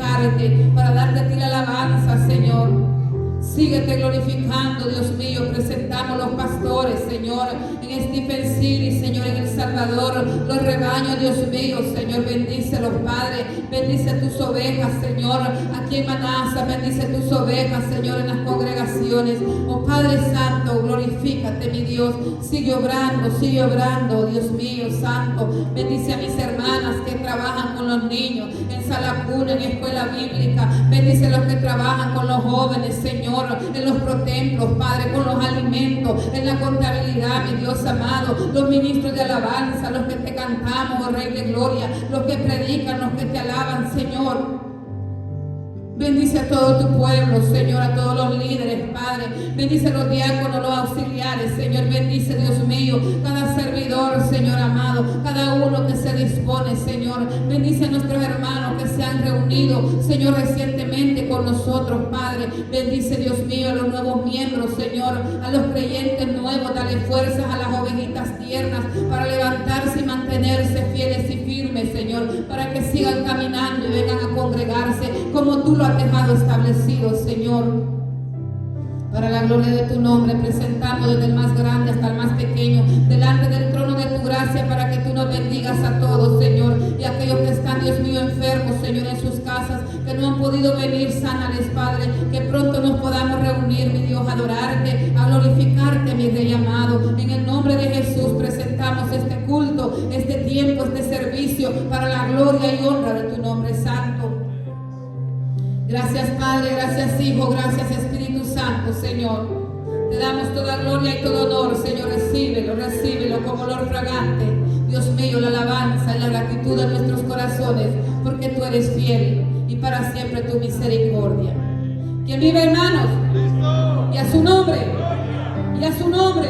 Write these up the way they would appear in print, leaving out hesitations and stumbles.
glorificarte, para darte a ti la alabanza, Señor. Síguete glorificando, Dios mío. Presentamos los pastores, Señor, en Stephen City, Señor, en El Salvador, los rebaños, Dios mío, Señor, bendícelos, Padre, bendice tus ovejas, Señor, aquí en Manasa, bendice tus ovejas, Señor, en las congregaciones. Oh Padre Santo, glorifícate, mi Dios, sigue obrando, Dios mío, Santo, bendice a mis hermanas que trabajan con los niños, en sala cuna, en escuela bíblica, bendice a los que trabajan con los jóvenes, Señor, en los protemplos, Padre, con los alimentos, en la contabilidad, mi Dios amado, los ministros de alabanza, los que te cantamos, oh Rey de Gloria, los que predican, los que te alaban, Señor. Bendice a todo tu pueblo, Señor, a todos los líderes, Padre. Bendice a los diáconos, los auxiliares, Señor. Bendice, Dios mío, cada servidor, Señor amado, cada uno que se dispone, Señor. Bendice a nuestros hermanos que se han reunido, Señor, recientemente con nosotros, Padre. Bendice, Dios mío, a los nuevos miembros, Señor, a los creyentes nuevos. Dale fuerzas a las ovejitas tiernas para levantarse y mantenerse fieles y firmes, Señor, para que sigan caminando y vengan a congregarse como tú lo has dejado establecido, Señor. Para la gloria de tu nombre, presentamos desde el más grande hasta el más pequeño delante del trono de tu gracia, para que tú nos bendigas a todos, Señor, y aquellos que están, Dios mío, enfermos, Señor, en sus casas, que no han podido venir, sánales, Padre, que pronto nos podamos reunir, mi Dios, a adorarte, a glorificarte, mi Rey amado. En el nombre de Jesús presentamos este culto, este tiempo, este servicio, para la gloria y honra de tu nombre santo. Gracias, Padre, gracias, Hijo, gracias, Espíritu Santo, Señor. Te damos toda gloria y todo honor, Señor. Recíbelo como olor fragante. Dios mío, la alabanza y la gratitud de nuestros corazones, porque tú eres fiel y para siempre tu misericordia. ¿Quién vive, hermanos? Y a su nombre, y a su nombre,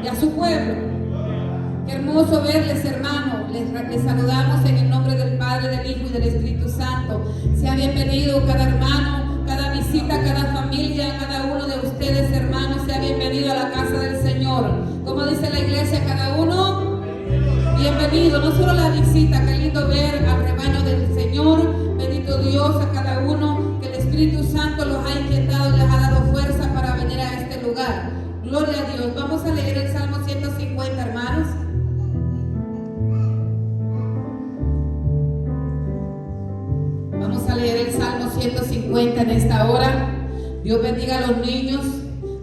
y a su pueblo. Qué hermoso verles, hermanos. Les saludamos en el nombre del Padre, del Hijo y del Espíritu Santo. Sea bienvenido cada hermano, cada visita, cada familia, cada uno de ustedes, hermanos. Sea bienvenido a la casa del Señor. Como dice la iglesia, cada uno bienvenido. No solo la visita, qué lindo ver al rebaño del Señor. Bendito Dios, a cada uno que el Espíritu Santo los ha inquietado y les ha dado fuerza para venir a este lugar. Gloria a Dios. Vamos a leer el Salmo 150, hermanos. Vamos a leer el Salmo 150 en esta hora. Dios bendiga a los niños.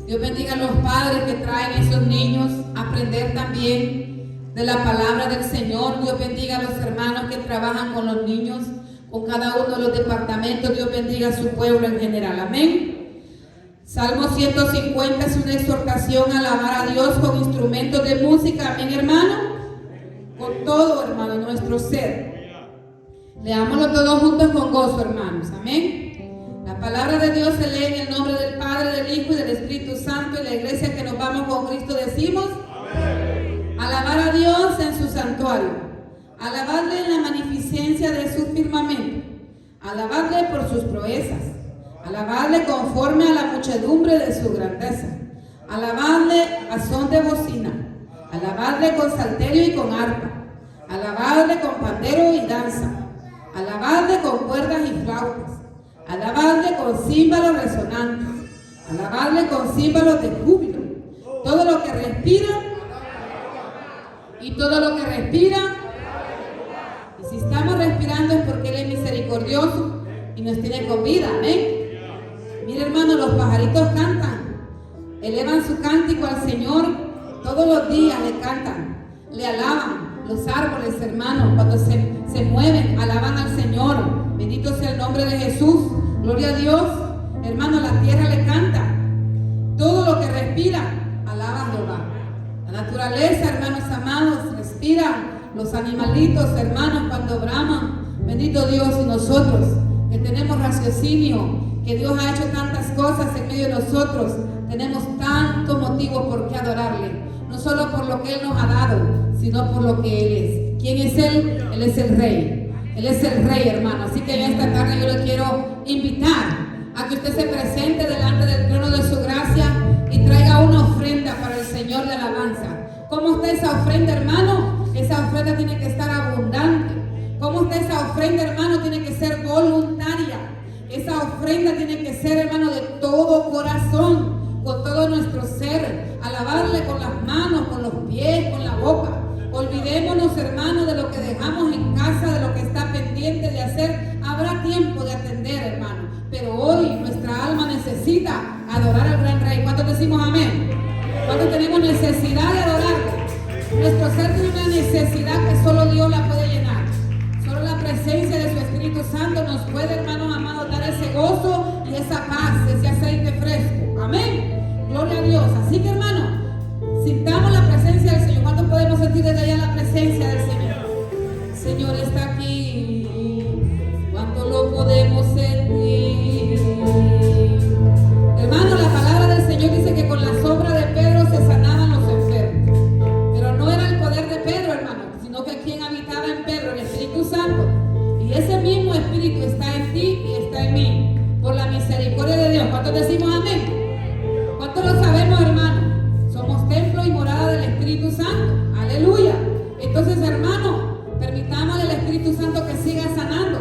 Dios bendiga a los padres que traen a esos niños a aprender también de la palabra del Señor. Dios bendiga a los hermanos que trabajan con los niños, con cada uno de los departamentos. Dios bendiga a su pueblo en general. Amén. Salmo 150 es una exhortación a alabar a Dios con instrumentos de música. Amén, hermano. Con todo, hermano, nuestro ser. Leámoslo todos juntos con gozo, hermanos. Amén. La palabra de Dios se lee en el nombre del Padre, del Hijo y del Espíritu Santo. Y la iglesia que nos vamos con Cristo decimos: amén. Alabar a Dios en su santuario. Alabadle en la magnificencia de su firmamento. Alabadle por sus proezas. Alabadle conforme a la muchedumbre de su grandeza. Alabadle a son de bocina. Alabadle con salterio y con arpa. Alabadle con pandero y danza. Alabadle con cuerdas y flautas. Alabadle con címbalos resonantes. Alabadle con címbalos de júbilo. Todo lo que respira, y todo lo que respira, y si estamos respirando es porque Él es misericordioso y nos tiene con vida. Amén. Mira, hermano, los pajaritos cantan, elevan su cántico al Señor. Todos los días le cantan, le alaban. Los árboles, hermanos, cuando se mueven, alaban al Señor. Bendito sea el nombre de Jesús. Gloria a Dios. Hermano, la tierra le canta. Todo lo que respira, alaba a Jehová. La naturaleza, hermanos amados, respira. Los animalitos, hermanos, cuando braman. Bendito Dios. Y nosotros, que tenemos raciocinio, que Dios ha hecho tantas cosas en medio de nosotros, tenemos tantos motivos por qué adorarle. No solo por lo que Él nos ha dado, sino por lo que Él es. ¿Quién es Él? Él es el Rey. Él es el Rey, hermano. Así que en esta tarde yo le quiero invitar a que usted se presente delante del trono de su gracia y traiga una ofrenda para el Señor de alabanza. ¿Cómo está esa ofrenda, hermano? Esa ofrenda tiene que estar abundante. ¿Cómo está esa ofrenda, hermano? Tiene que ser voluntaria. ofrenda tiene que ser, hermano, de todo corazón, con todo nuestro ser. Alabarle con las manos, con los pies, con la boca. Olvidémonos, hermano, de lo que dejamos en casa, de lo que está pendiente de hacer. Habrá tiempo de atender, hermano. Pero hoy nuestra alma necesita adorar al gran Rey. ¿Cuántos decimos amén? ¿Cuántos tenemos necesidad de adorarlo? Nuestro ser tiene una necesidad que solo Dios la puede llenar. Solo la presencia de su Espíritu Santo nos puede, hermanos amados, dar ese gozo y esa paz, ese aceite fresco. Amén. Gloria a Dios. Así que, hermano, sintamos la presencia del Señor. ¿Cuánto podemos sentir desde allá la presencia del Señor? El Señor está aquí. ¿Cuánto lo podemos sentir? Hermano, la palabra del Señor dice que con la sombra de Pedro se sanaban los enfermos. Pero no era el poder de Pedro, hermano, sino que quien habitaba en Pedro, el Espíritu Santo. Y ese mismo Espíritu está en ti y está en mí, por la misericordia de Dios. ¿Cuántos decimos amén? ¿Cuántos lo sabemos, hermano? Somos templo y morada del Espíritu Santo. Aleluya. Entonces, hermano, permitamos al Espíritu Santo que siga sanando.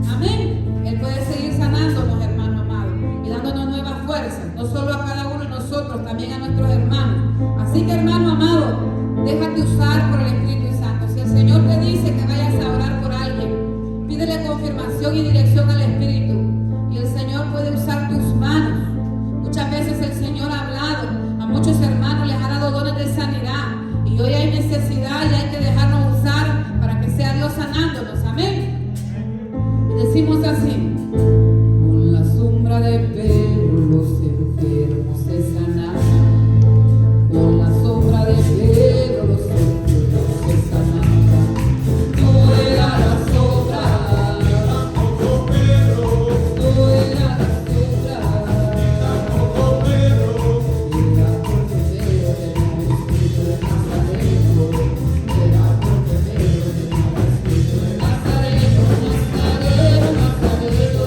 Amén. Él puede seguir sanándonos, hermano amado, y dándonos nuevas fuerzas, no solo a cada uno de nosotros, también a nuestros hermanos. Así que, hermano amado, déjate usar por el Espíritu Santo. Si el Señor te dice que vayas a orar por alguien, pídele confirmación y dirección al Espíritu, y el Señor puede usar tus manos. Muchas veces el Señor ha hablado a muchos hermanos, les ha dado dones de sanidad, y hoy hay necesidad y hay que dejarnos usar para que sea Dios sanándonos. Amén. Y decimos así: con la sombra de Pedro los enfermos se sanaban. Con la sombra de Pedro los enfermos se sanaban. No era la sombra, tampoco Pedro. No era la sombra, tampoco Pedro. Era porque Pedro tenía el espíritu de Nazareno. Era porque Pedro tenía el espíritu de Nazareno. Nazareno, Nazareno.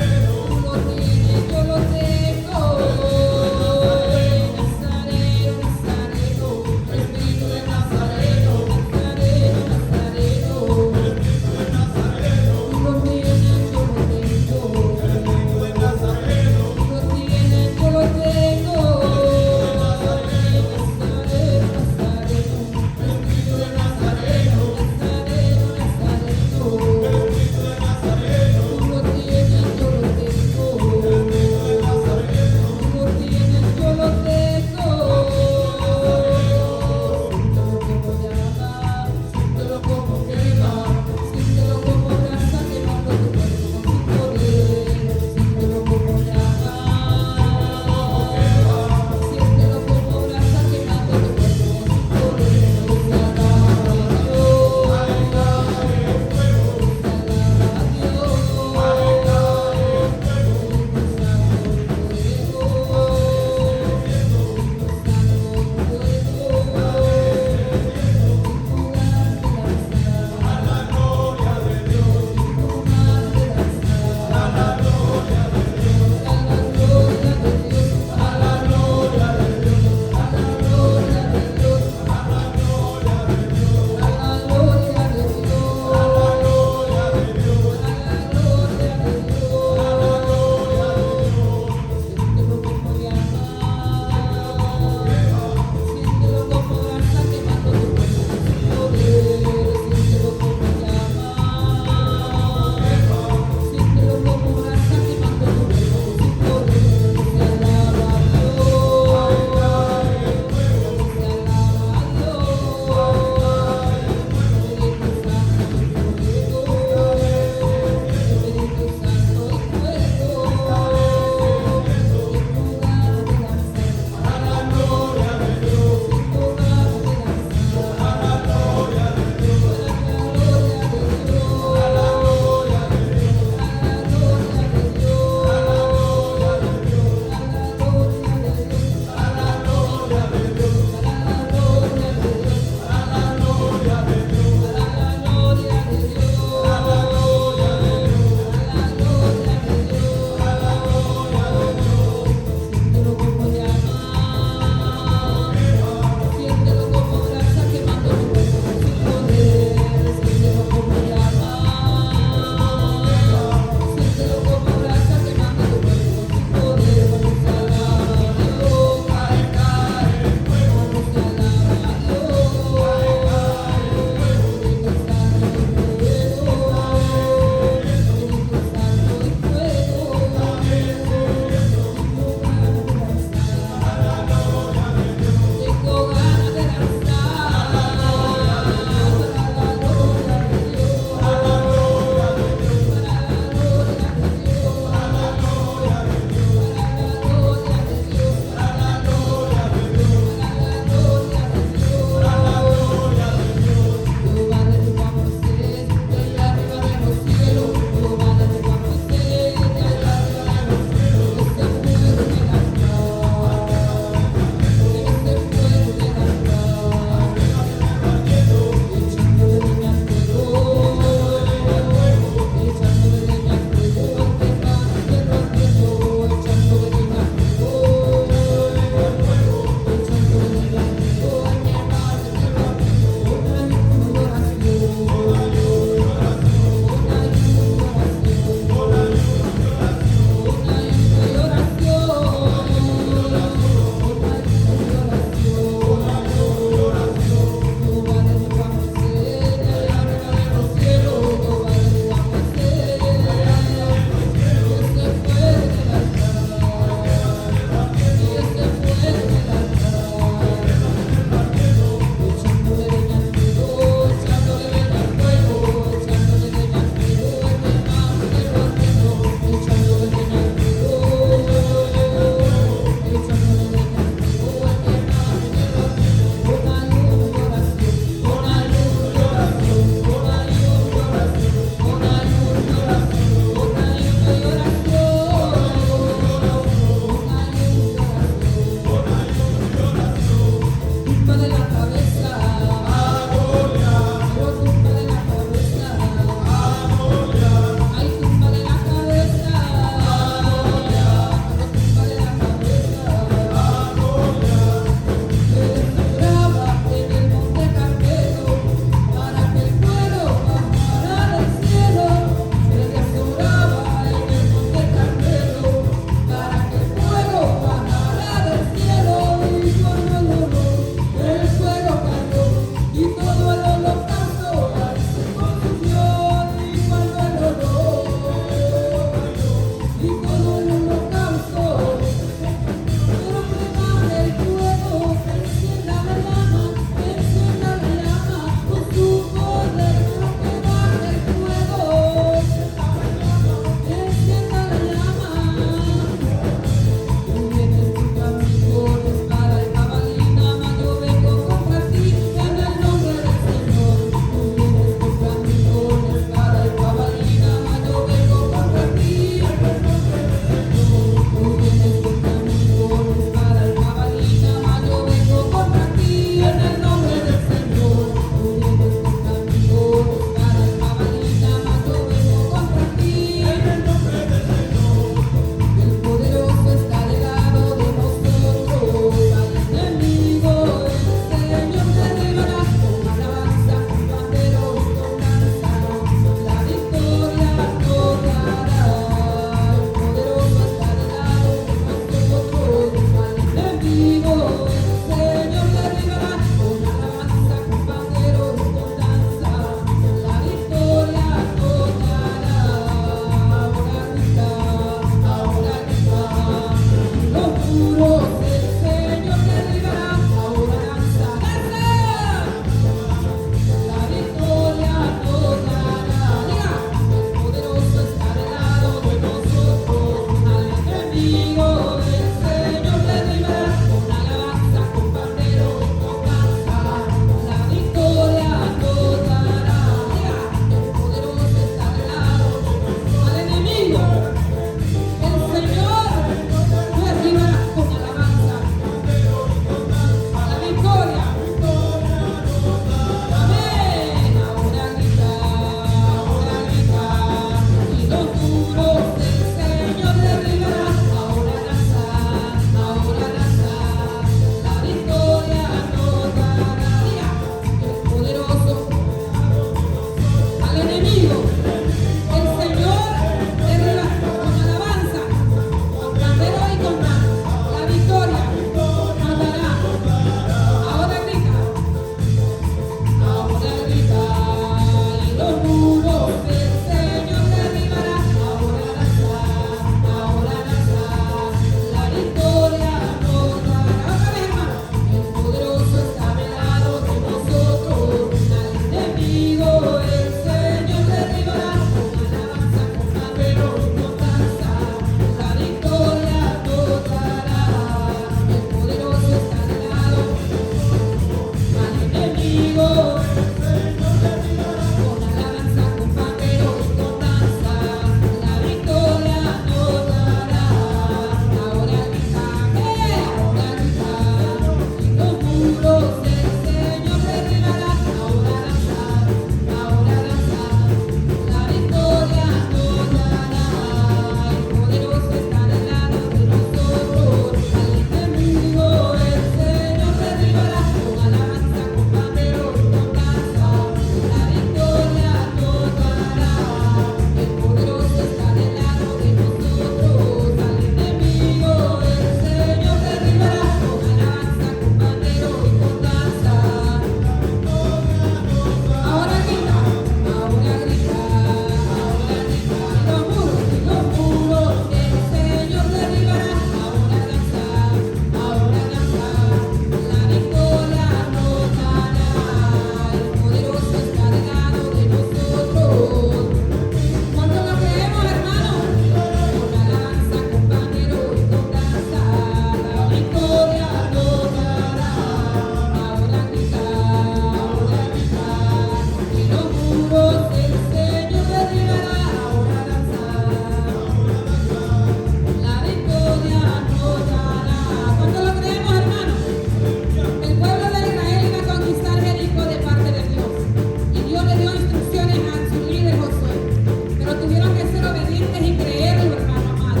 fuertes y creerlo, hermano amado.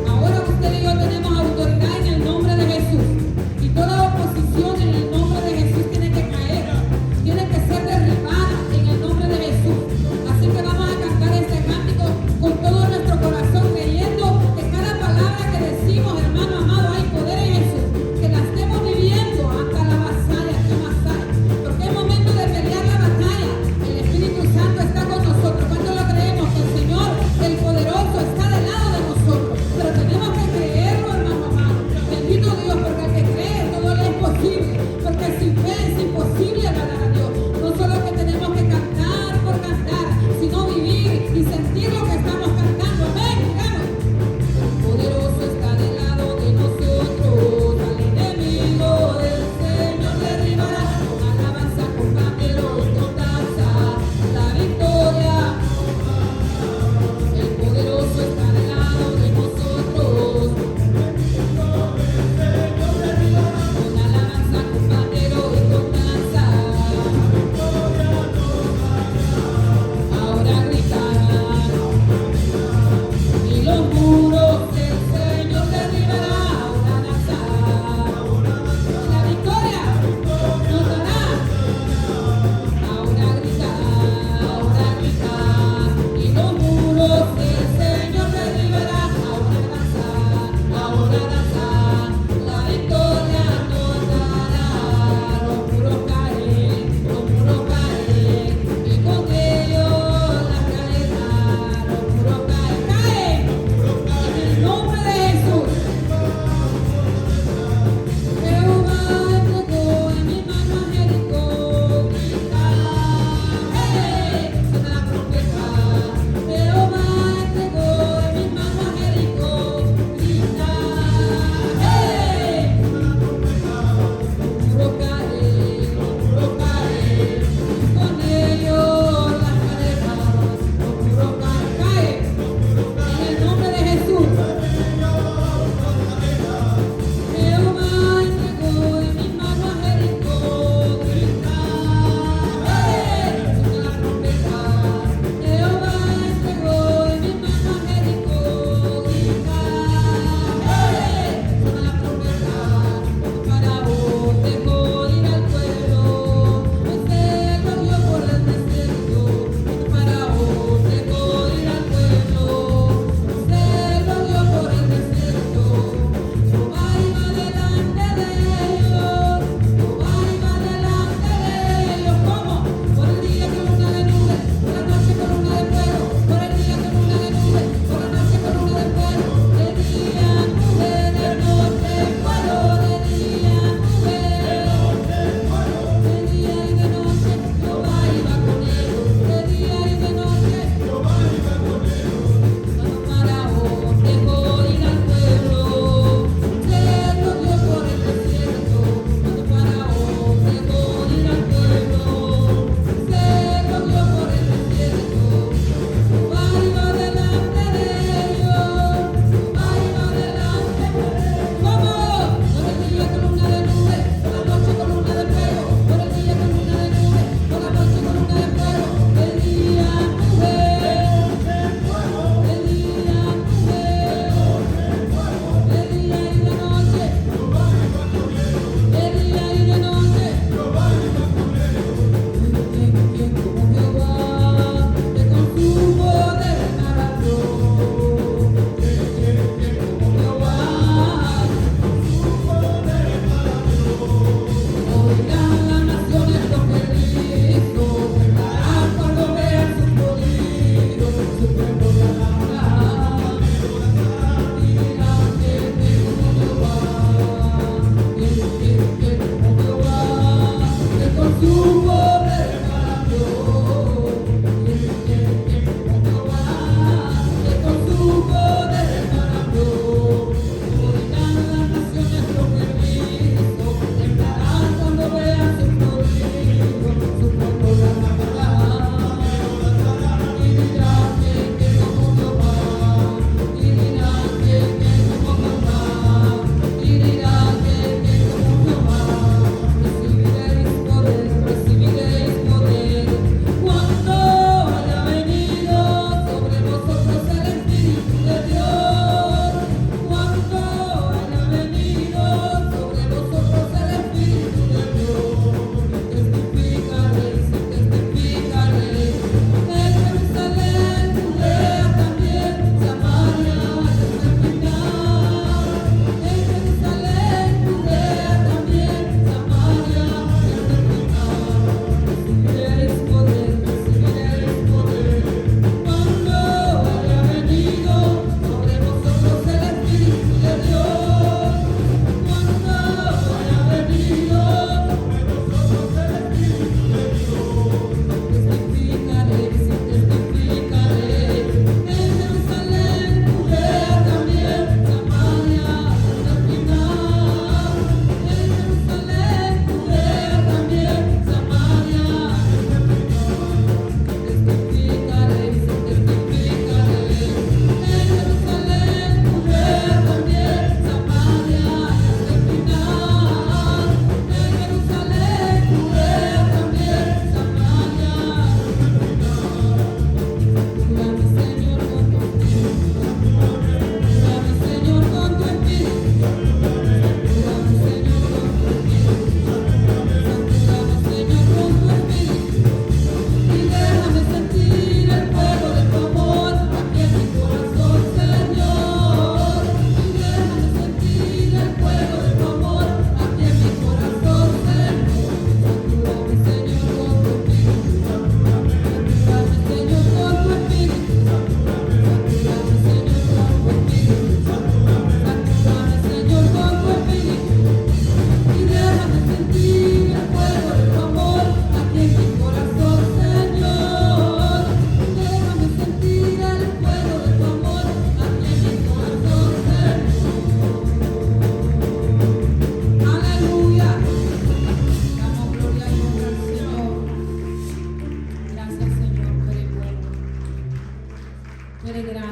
Ahora usted y yo tenemos autoridad en el nombre de Jesús. Y toda oposición en el nombre de Jesús tiene que caer, tiene que ser derribada en el nombre de Jesús. Así que vamos a cantar este cántico con todo nuestro corazón, creyendo que cada palabra que decimos, hermano amado, hay poder en Jesús, que la estemos viviendo hasta la batalla que más hay. Porque es momento de pelear la batalla. El Espíritu Santo está con nosotros. Cuando lo creemos, que el Señor, el poderoso, está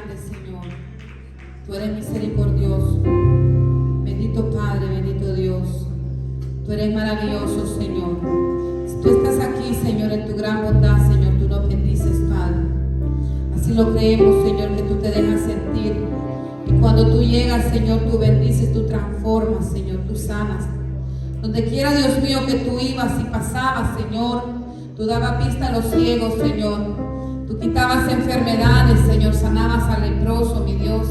grande, Señor. Tú eres misericordioso. Bendito Padre, bendito Dios. Tú eres maravilloso, Señor. Si tú estás aquí, Señor, en tu gran bondad, Señor, tú nos bendices, Padre. Así lo creemos, Señor, que tú te dejas sentir. Y cuando tú llegas, Señor, tú bendices, tú transformas, Señor, tú sanas. Donde quiera, Dios mío, que tú ibas y pasabas, Señor, tú dabas vista a los ciegos, Señor. Tú quitabas enfermedades, Señor, sanabas al leproso, mi Dios.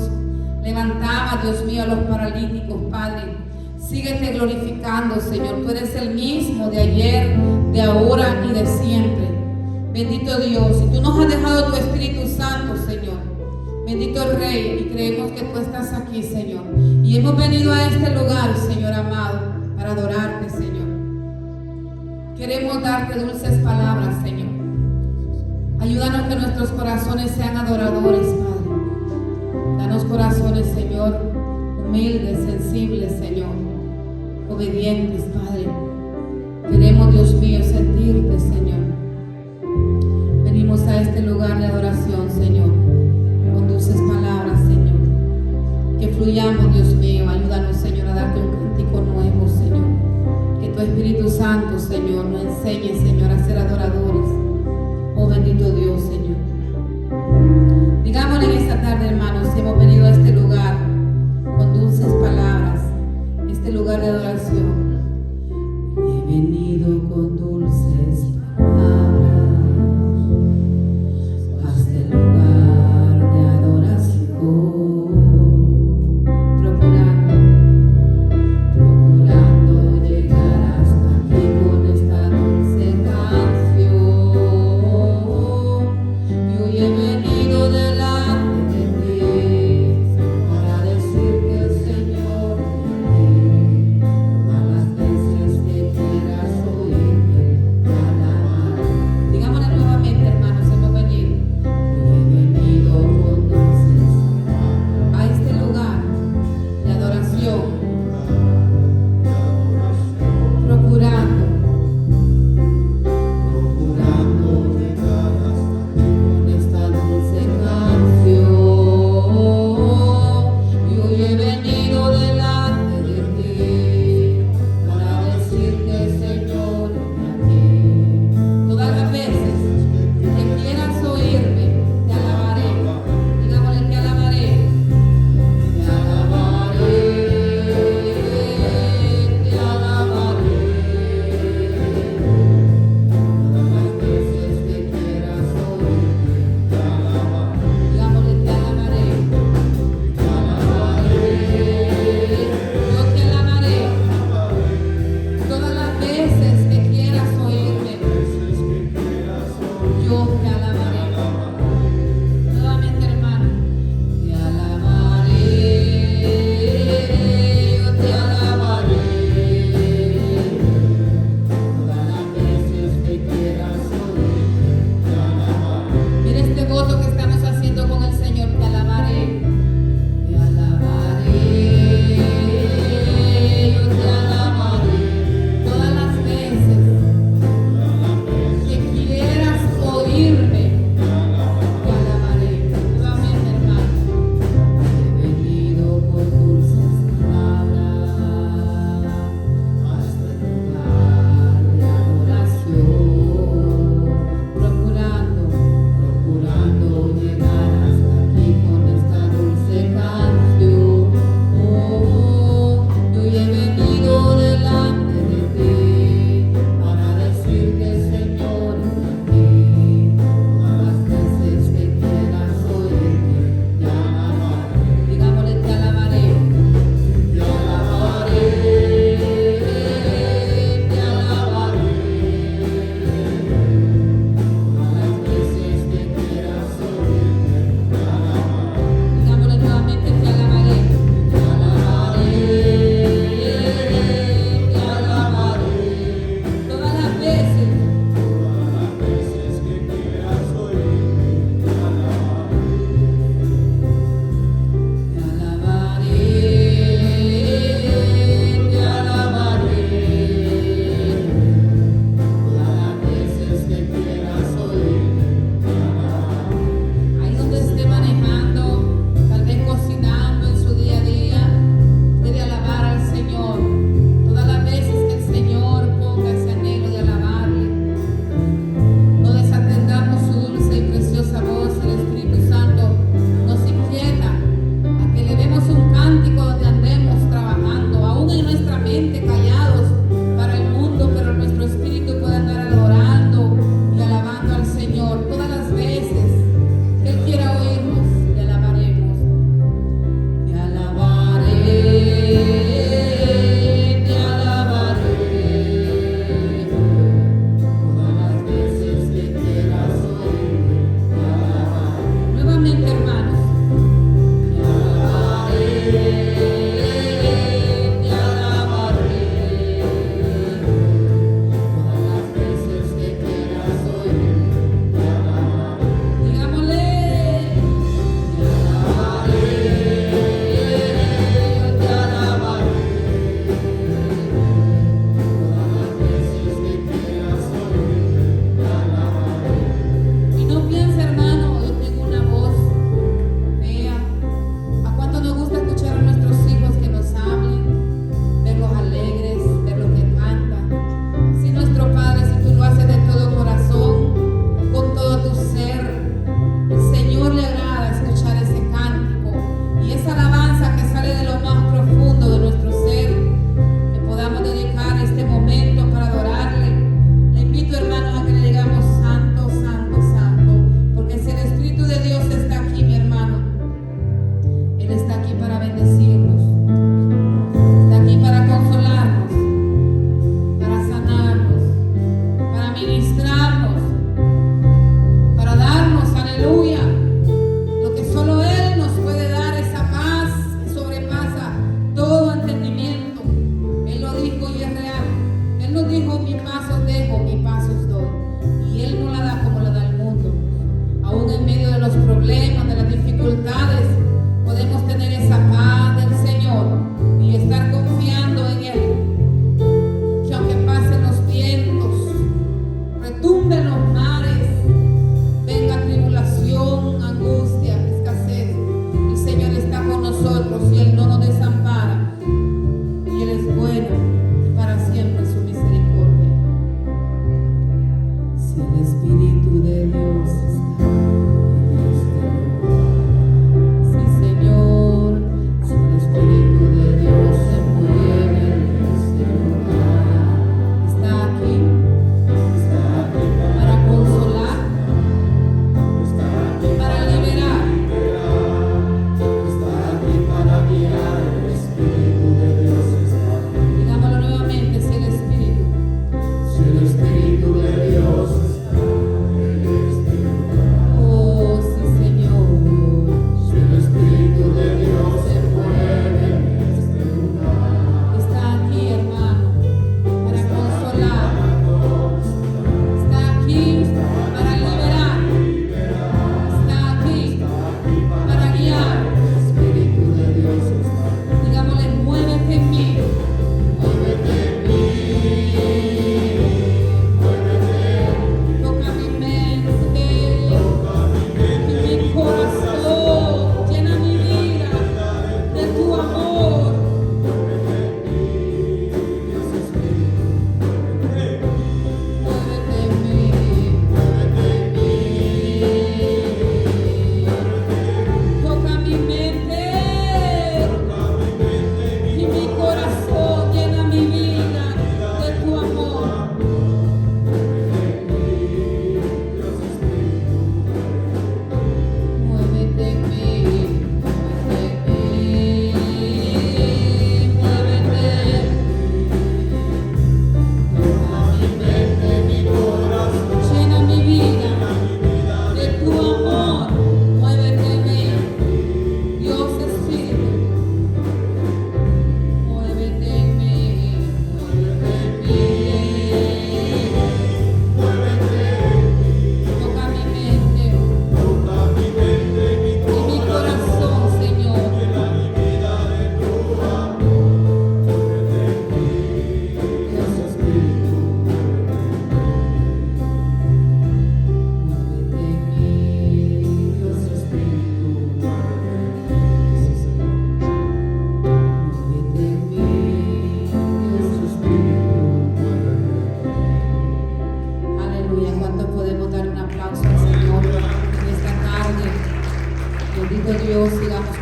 Levantabas, Dios mío, a los paralíticos, Padre. Síguete glorificando, Señor. Tú eres el mismo de ayer, de ahora y de siempre. Bendito Dios. Y tú nos has dejado tu Espíritu Santo, Señor. Bendito Rey. Y creemos que tú estás aquí, Señor. Y hemos venido a este lugar, Señor amado, para adorarte, Señor. Queremos darte dulces palabras, Señor. Ayúdanos que nuestros corazones sean adoradores, Padre. Danos corazones, Señor, humildes, sensibles, Señor, obedientes, Padre. Queremos, Dios mío, sentirte, Señor. Venimos a este lugar de adoración, Señor, con dulces palabras, Señor. Que fluyamos, Dios mío. Ayúdanos, Señor, a darte un cántico nuevo, Señor. Que tu Espíritu Santo, Señor, nos enseñe, Señor, a ser adoradores. Oh, bendito Dios, Señor. Digámosle en esta tarde, hermanos, si hemos venido a este lugar con dulces palabras, este lugar de adoración. He venido con dulces palabras a este lugar de adoración, procurando llegar hasta aquí con esta dulce canción. Y hoy he venido delante de ti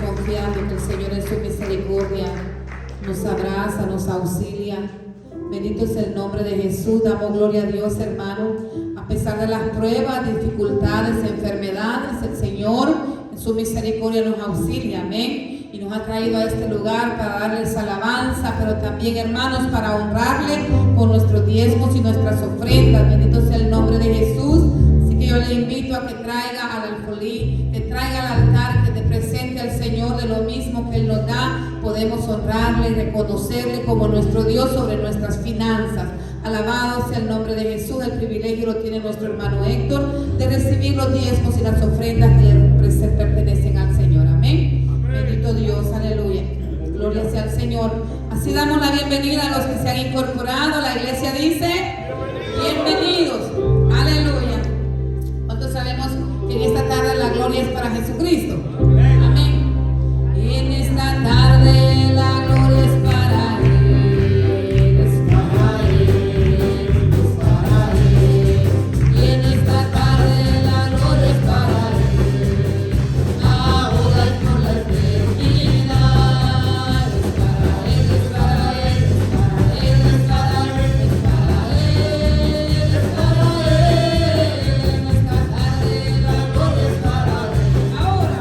confiando que el Señor en su misericordia nos abraza, nos auxilia. Bendito es el nombre de Jesús. Damos gloria a Dios, hermano. A pesar de las pruebas, dificultades, enfermedades, el Señor en su misericordia nos auxilia. Amén. Y nos ha traído a este lugar para darles alabanza, pero también, hermanos, para honrarle con nuestros diezmos y nuestras ofrendas. Bendito sea el nombre de Jesús. Así que yo le invito a que traiga al alfolí, que traiga al altar, que te presente al Señor de lo mismo que Él nos da. Podemos honrarle y reconocerle como nuestro Dios sobre nuestras finanzas. Alabado sea el nombre de Jesús. El privilegio lo tiene nuestro hermano Héctor de recibir los diezmos y las ofrendas que le pertenecen al Señor. Amén. Bendito Dios, aleluya. Gloria sea al Señor. Así damos la bienvenida a los que se han incorporado. La iglesia dice: bienvenidos. Aleluya. ¿Cuántos sabemos que en esta tarde la gloria es para Jesucristo? Amén. Y en esta tarde la gloria es para Él, es para Él, es para Él. Y en esta tarde la gloria es para Él, ahora y por la eternidad. Es para Él, es para Él, es para Él, es para Él, es para Él, es para Él. En esta tarde la gloria es para Él. Ahora.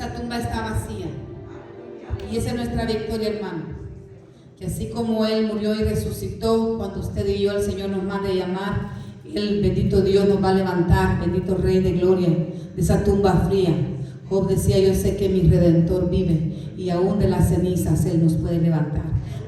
esa tumba está vacía. Y esa es nuestra victoria, hermano. Que así como Él murió y resucitó, cuando usted y yo, el Señor nos mande llamar, el bendito Dios nos va a levantar, bendito Rey de Gloria, de esa tumba fría. Job decía, yo sé que mi Redentor vive y aún de las cenizas Él nos puede levantar.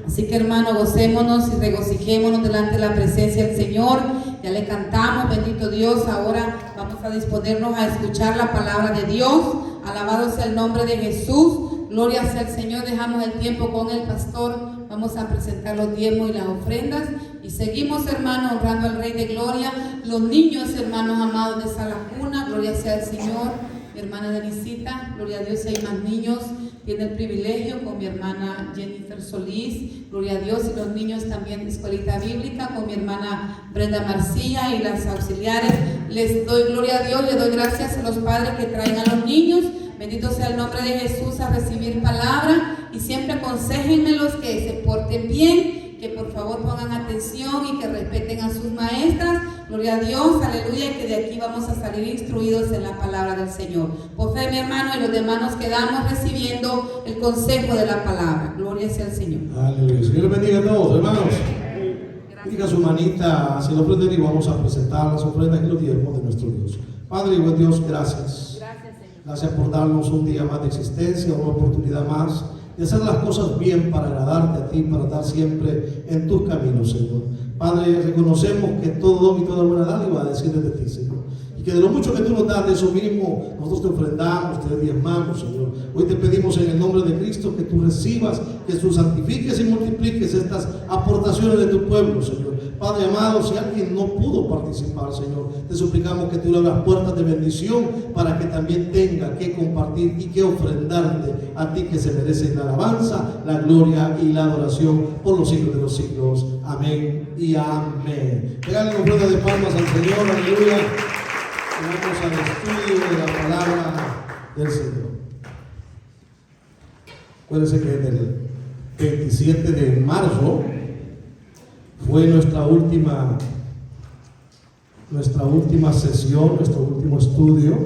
Así que, hermano, gocémonos y regocijémonos delante de la presencia del Señor. Ya le cantamos, bendito Dios. Ahora vamos a disponernos a escuchar la palabra de Dios. Alabado sea el nombre de Jesús. Gloria sea al Señor. Dejamos el tiempo con el pastor. Vamos a presentar los diezmos y las ofrendas. Y seguimos, hermanos, honrando al Rey de Gloria. Los niños, hermanos amados de Sala Cuna. Gloria sea al Señor. Mi hermana Denisita, gloria a Dios, si hay más niños, tiene el privilegio con mi hermana Jennifer Solís, gloria a Dios, y los niños también de Escuelita Bíblica con mi hermana Brenda Marcilla y las auxiliares. Les doy gloria a Dios, les doy gracias a los padres que traen a los niños. Bendito sea el nombre de Jesús a recibir palabra, y siempre aconséjenmelos que se porten bien, que por favor pongan atención y que respeten a sus maestras. Gloria a Dios, aleluya, y que de aquí vamos a salir instruidos en la palabra del Señor. Por fe, mi hermano, y los demás nos quedamos recibiendo el consejo de la palabra. Gloria sea al Señor. Aleluya. Señor les bendiga a todos, hermanos. Diga su manita hacia la ofrenda y vamos a presentar las ofrendas y los diezmos de nuestro Dios. Padre y buen Dios, gracias. Gracias por darnos un día más de existencia, una oportunidad más de hacer las cosas bien para agradarte a ti, para estar siempre en tus caminos, Señor. Padre, reconocemos que todo don y toda buena dádiva desciende de ti, Señor. Y que de lo mucho que tú nos das, de eso mismo, nosotros te ofrendamos, te diezmamos, Señor. Hoy te pedimos en el nombre de Cristo que tú recibas, que tú santifiques y multipliques estas aportaciones de tu pueblo, Señor. Padre amado, si alguien no pudo participar, Señor, te suplicamos que tú le abras puertas de bendición para que también tenga que compartir y que ofrendarte a ti, que se merece la alabanza, la gloria y la adoración por los siglos de los siglos. Amén y amén. Regalen ofrenda de palmas al Señor, aleluya. Y vamos al estudio de la palabra del Señor. Acuérdense que desde el 27 de marzo fue nuestra última sesión, nuestro último estudio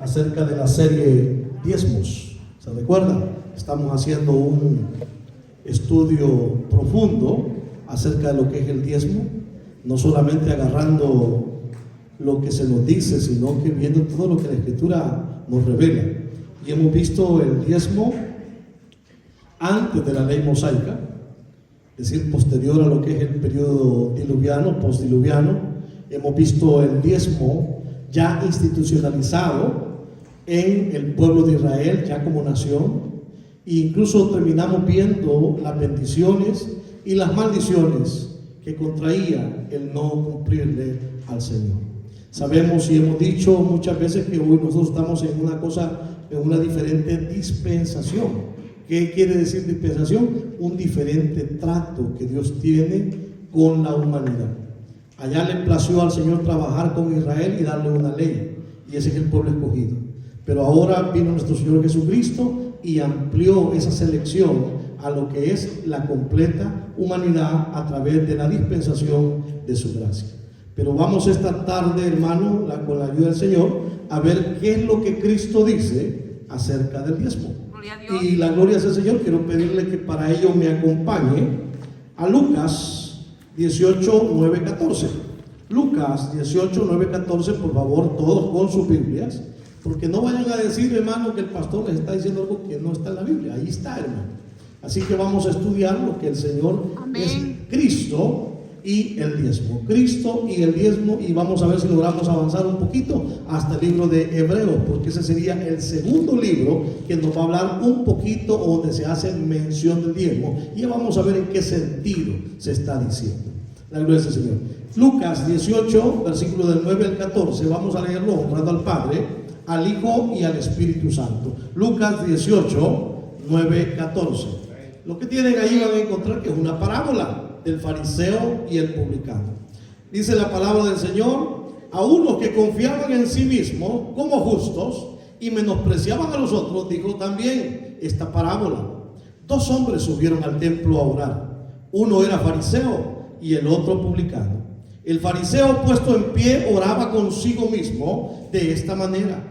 acerca de la serie Diezmos. ¿Se recuerdan? Estamos haciendo un estudio profundo acerca de lo que es el diezmo, no solamente agarrando lo que se nos dice, sino que viendo todo lo que la Escritura nos revela. Y hemos visto el diezmo antes de la ley mosaica, es decir, posterior a lo que es el periodo diluviano, postdiluviano. Hemos visto el diezmo ya institucionalizado en el pueblo de Israel, ya como nación, e incluso terminamos viendo las bendiciones y las maldiciones que contraía el no cumplirle al Señor. Sabemos y hemos dicho muchas veces que hoy nosotros estamos en una diferente dispensación. ¿Qué quiere decir dispensación? Un diferente trato que Dios tiene con la humanidad. Allá le plació al Señor trabajar con Israel y darle una ley, y ese es el pueblo escogido. Pero ahora vino nuestro Señor Jesucristo y amplió esa selección a lo que es la completa humanidad a través de la dispensación de su gracia. Pero vamos esta tarde, hermano, con la ayuda del Señor, a ver qué es lo que Cristo dice acerca del diezmo. Y la gloria sea al Señor. Quiero pedirle que para ello me acompañe a Lucas 18, 9, 14. Lucas 18, 9, 14, por favor, todos con sus Biblias, porque no vayan a decir, hermano, que el pastor les está diciendo algo que no está en la Biblia. Ahí está, hermano. Así que vamos a estudiar lo que el Señor es Cristo y el diezmo. Cristo y el diezmo, y vamos a ver si logramos avanzar un poquito hasta el libro de Hebreos, porque ese sería el segundo libro que nos va a hablar un poquito donde se hace mención del diezmo, y vamos a ver en qué sentido se está diciendo. La gloria del Señor. Lucas 18, versículo del 9 al 14, vamos a leerlo honrando al Padre, al Hijo y al Espíritu Santo. Lucas 18, 9, 14. Lo que tienen ahí van a encontrar que es una parábola del fariseo y el publicano. Dice la palabra del Señor: a unos que confiaban en sí mismos como justos y menospreciaban a los otros, dijo también esta parábola. 2 hombres subieron al templo a orar. Uno era fariseo y el otro publicano. El fariseo, puesto en pie, oraba consigo mismo de esta manera: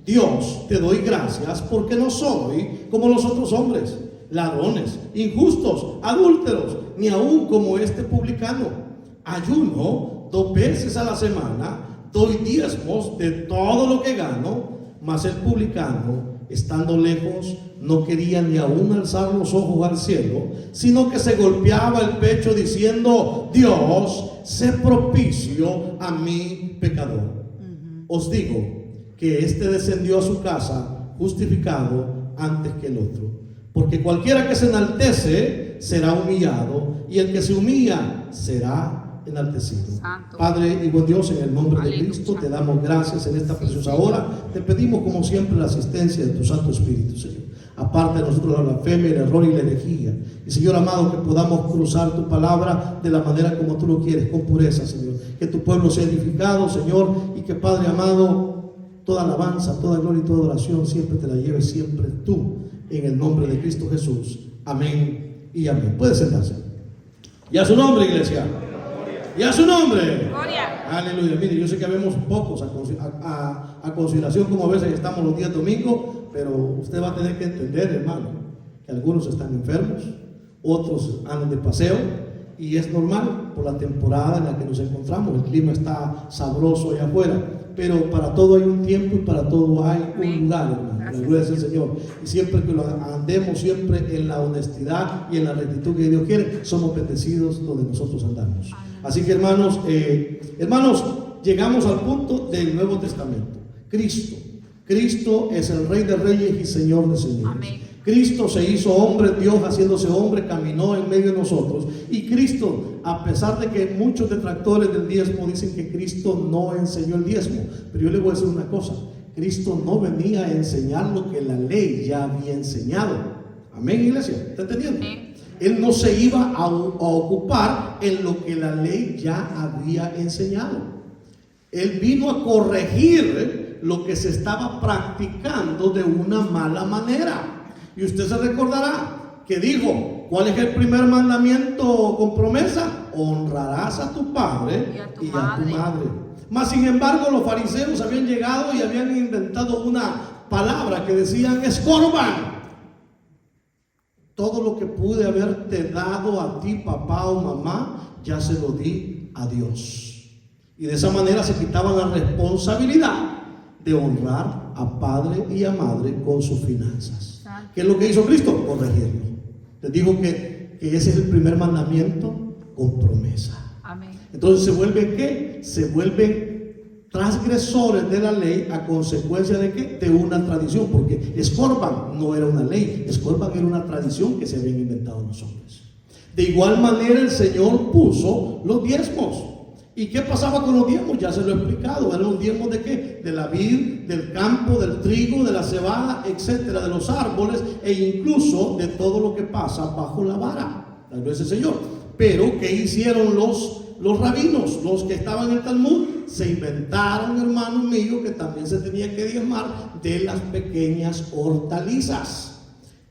Dios, te doy gracias porque no soy como los otros hombres, ladrones, injustos, adúlteros, ni aún como este publicano. Ayuno 2 veces a la semana, doy diezmos de todo lo que gano. Mas el publicano, estando lejos, no quería ni aún alzar los ojos al cielo, sino que se golpeaba el pecho diciendo: Dios, sé propicio a mi pecador. Os digo que este descendió a su casa justificado antes que el otro. Porque cualquiera que se enaltece será humillado, y el que se humilla será enaltecido. Santo. Padre y buen Dios, en el nombre de Aleluya. Cristo te damos gracias en esta preciosa hora. Te pedimos como siempre la asistencia de tu Santo Espíritu, Señor. Aparte de nosotros la blasfemia, el error y la herejía. Y Señor amado, que podamos cruzar tu palabra de la manera como tú lo quieres, con pureza, Señor. Que tu pueblo sea edificado, Señor, y que, Padre amado, toda alabanza, toda gloria y toda oración siempre te la lleves siempre tú, en el nombre de Cristo Jesús. Amén y amén. Puede sentarse. Y a su nombre, iglesia. Y a su nombre. Gloria. Aleluya. Mire, yo sé que vemos pocos a consideración, como a veces estamos los días domingos, pero usted va a tener que entender, hermano, que algunos están enfermos, otros andan de paseo, y es normal por la temporada en la que nos encontramos. El clima está sabroso allá afuera, pero para todo hay un tiempo y para todo hay un lugar, hermano. La gloria es el Señor. Y siempre que lo andemos siempre en la honestidad y en la rectitud que Dios quiere, somos bendecidos donde nosotros andamos. Así que, hermanos, llegamos al punto del Nuevo Testamento. Cristo es el Rey de Reyes y Señor de Señores. Amén. Cristo se hizo hombre, Dios haciéndose hombre, caminó en medio de nosotros. Y Cristo, a pesar de que muchos detractores del diezmo dicen que Cristo no enseñó el diezmo, pero yo le voy a decir una cosa: Cristo no venía a enseñar lo que la ley ya había enseñado. Amén, iglesia, ¿está entendiendo? Amén. Él no se iba a ocupar en lo que la ley ya había enseñado. Él vino a corregir lo que se estaba practicando de una mala manera. Y usted se recordará que dijo: ¿cuál es el primer mandamiento con promesa? Honrarás a tu padre y a tu madre. Mas sin embargo, los fariseos habían llegado y habían inventado una palabra que decían: escorban. Todo lo que pude haberte dado a ti, papá o mamá, ya se lo di a Dios. Y de esa manera se quitaban la responsabilidad de honrar a padre y a madre con sus finanzas. ¿Qué es lo que hizo Cristo? Corregirlo. Les dijo que ese es el primer mandamiento con promesa. Amén. Entonces se vuelven ¿qué? Se vuelven transgresores de la ley a consecuencia de ¿qué? De una tradición, porque escorban no era una ley, escorban era una tradición que se habían inventado los hombres. De igual manera el Señor puso los diezmos. ¿Y qué pasaba con los diezmos? Ya se lo he explicado. Eran los diezmos de ¿qué? De la vid, del campo, del trigo, de la cebada, etcétera, de los árboles e incluso de todo lo que pasa bajo la vara. Tal vez el Señor. Pero ¿qué hicieron los rabinos? Los que estaban en el Talmud se inventaron, hermanos míos, que también se tenía que diezmar de las pequeñas hortalizas.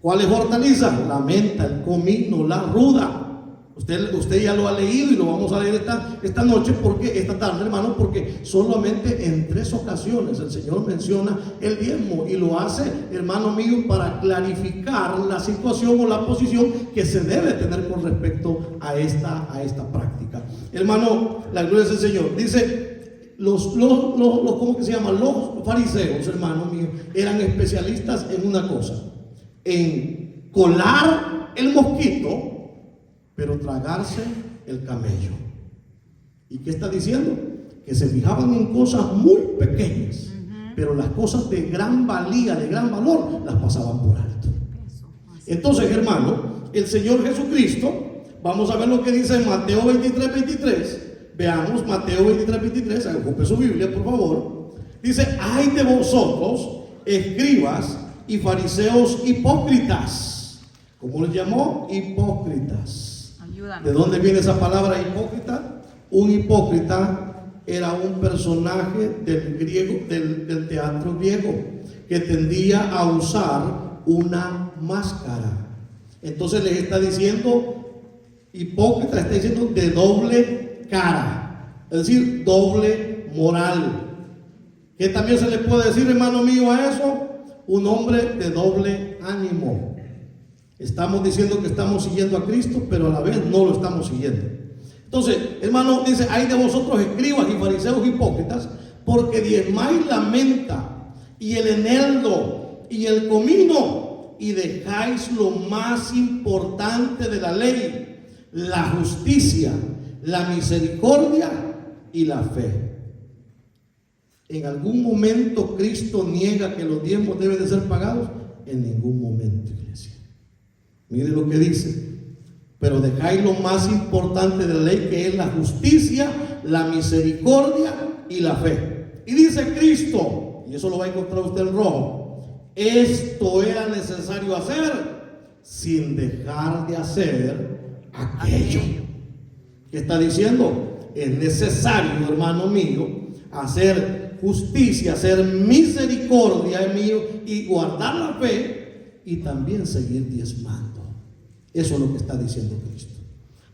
¿Cuáles hortalizas? La menta, el comino, la ruda. Usted ya lo ha leído y lo vamos a leer esta noche, esta tarde, hermano, porque solamente en 3 ocasiones el Señor menciona el diezmo, y lo hace, hermano mío, para clarificar la situación o la posición que se debe tener con respecto a esta práctica. Hermano, la gloria del Señor. Dice, ¿cómo que se llama? Los fariseos, hermano mío, eran especialistas en una cosa: en colar el mosquito, pero tragarse el camello. ¿Y qué está diciendo? Que se fijaban en cosas muy pequeñas, pero las cosas de gran valía, de gran valor, las pasaban por alto. Entonces, hermano, el Señor Jesucristo, vamos a ver lo que dice en Mateo 23:23. Veamos Mateo 23:23, ocupe su Biblia, por favor. Dice: ay de vosotros, escribas y fariseos hipócritas. ¿Cómo les llamó? Hipócritas. ¿De dónde viene esa palabra hipócrita? Un hipócrita era un personaje del teatro griego que tendía a usar una máscara. Entonces les está diciendo, hipócrita, está diciendo de doble cara, es decir, doble moral. ¿Qué también se le puede decir, hermano mío, a eso? Un hombre de doble ánimo. Estamos diciendo que estamos siguiendo a Cristo, pero a la vez no lo estamos siguiendo. Entonces, hermano, dice: hay de vosotros escribas y fariseos hipócritas, porque diezmáis la menta y el eneldo y el comino, y dejáis lo más importante de la ley, la justicia, la misericordia y la fe. ¿En algún momento Cristo niega que los diezmos deben de ser pagados? En ningún momento, iglesia. Mire lo que dice: pero dejáis lo más importante de la ley, que es la justicia, la misericordia y la fe. Y dice Cristo, y eso lo va a encontrar usted en rojo: esto era necesario hacer sin dejar de hacer aquello. ¿Qué está diciendo? Es necesario, hermano mío, hacer justicia, hacer misericordia, mío, y guardar la fe, y también seguir diezmando. Eso es lo que está diciendo Cristo.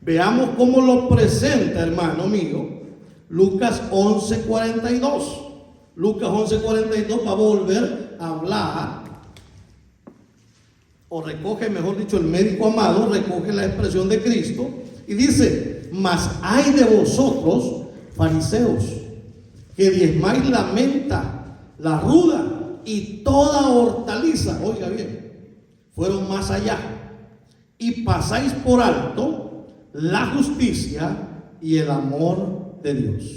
Veamos cómo lo presenta, hermano mío, Lucas 11:42. Lucas 11:42 va a volver a hablar, o recoge, mejor dicho, el médico amado recoge la expresión de Cristo y dice: mas hay de vosotros, fariseos, que diezmáis la menta, la ruda y toda hortaliza. Oiga bien, fueron más allá, y pasáis por alto la justicia y el amor de Dios.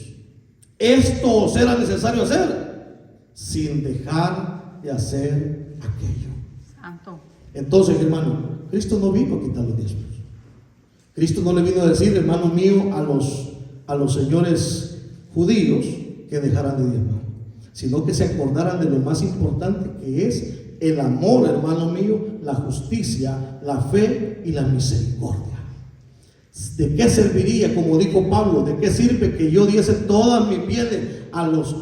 Esto os era necesario hacer sin dejar de hacer aquello. Santo. Entonces, hermano, Cristo no vino a quitar los diezmos. Cristo no le vino a decir, hermano mío, a los señores judíos que dejaran de diezmar, sino que se acordaran de lo más importante, que es el amor, hermano mío, la justicia, la fe y la misericordia. ¿De qué serviría, como dijo Pablo, de qué sirve que yo diese todas mis bienes a los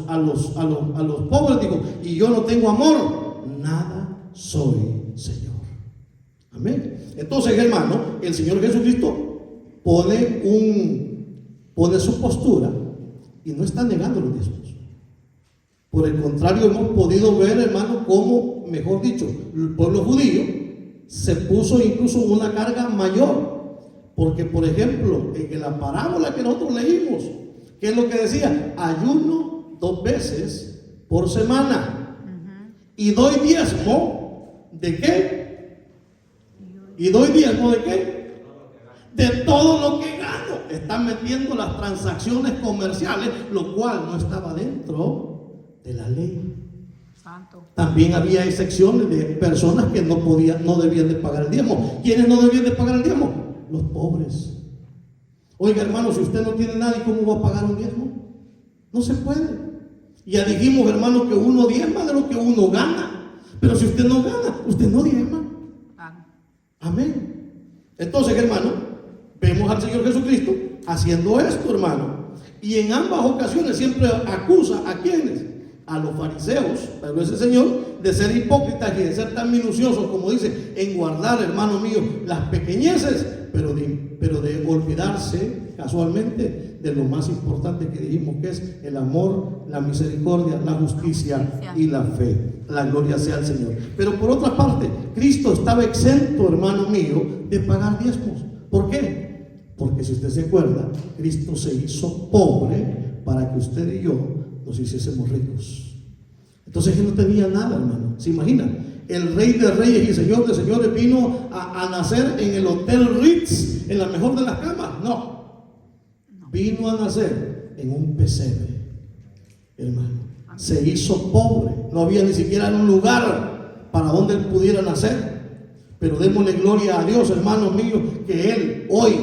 pobres? Digo, y yo no tengo amor, nada soy, Señor. Amén. Entonces, hermano, el Señor Jesucristo pone su postura y no está negando los diezmos. Por el contrario, hemos podido ver, hermano, cómo, mejor dicho, el pueblo judío se puso incluso una carga mayor. Porque, por ejemplo, en la parábola que nosotros leímos, ¿qué es lo que decía? Ayuno 2 veces por semana. Y doy diezmo, ¿de qué? ¿Y doy diezmo de qué? De todo lo que gano. Están metiendo las transacciones comerciales, lo cual no estaba dentro de la ley. Santo. También había excepciones de personas que no debían de pagar el diezmo. ¿Quiénes no debían de pagar el diezmo? Los pobres. Oiga, hermano, si usted no tiene nada, ¿y cómo va a pagar un diezmo? No se puede. Ya dijimos, hermano, que uno diezma de lo que uno gana. Pero si usted no gana, usted no diezma. Amén. Entonces, hermano, vemos al Señor Jesucristo haciendo esto, hermano. Y en ambas ocasiones siempre acusa ¿a quiénes? A los fariseos, pero ese Señor, de ser hipócritas y de ser tan minuciosos, como dice, en guardar, hermano mío, las pequeñeces, pero de olvidarse casualmente de lo más importante que dijimos, que es el amor, la misericordia, la justicia y la fe. La gloria sea al Señor. Pero por otra parte, Cristo estaba exento, hermano mío, de pagar diezmos. ¿Por qué? Porque si usted se acuerda, Cristo se hizo pobre para que usted y yo nos hiciésemos ricos. Entonces él no tenía nada, hermano. ¿Se imagina? El Rey de Reyes y Señor de Señores vino a nacer en el Hotel Ritz, en la mejor de las camas. No. Vino a nacer en un pesebre, hermano. Se hizo pobre. No había ni siquiera un lugar para donde él pudiera nacer. Pero démosle gloria a Dios, hermanos míos, que él hoy,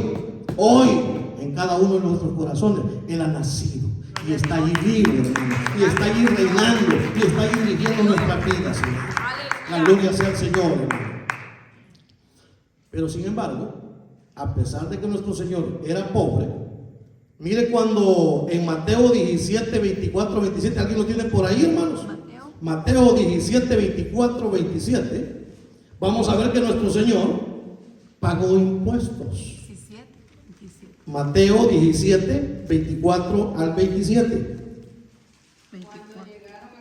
en cada uno de nuestros corazones, él ha nacido. Y está allí libre, hermano, y está allí reinando, y está allí dirigiendo nuestras vidas, Señor. La gloria sea al Señor, hermano. Pero sin embargo, a pesar de que nuestro Señor era pobre, mire cuando en Mateo 17, 24, 27, ¿alguien lo tiene por ahí, hermanos? Mateo 17, 24, 27. Vamos a ver que nuestro Señor pagó impuestos. Mateo 17, 24 al 27. Cuando llegaron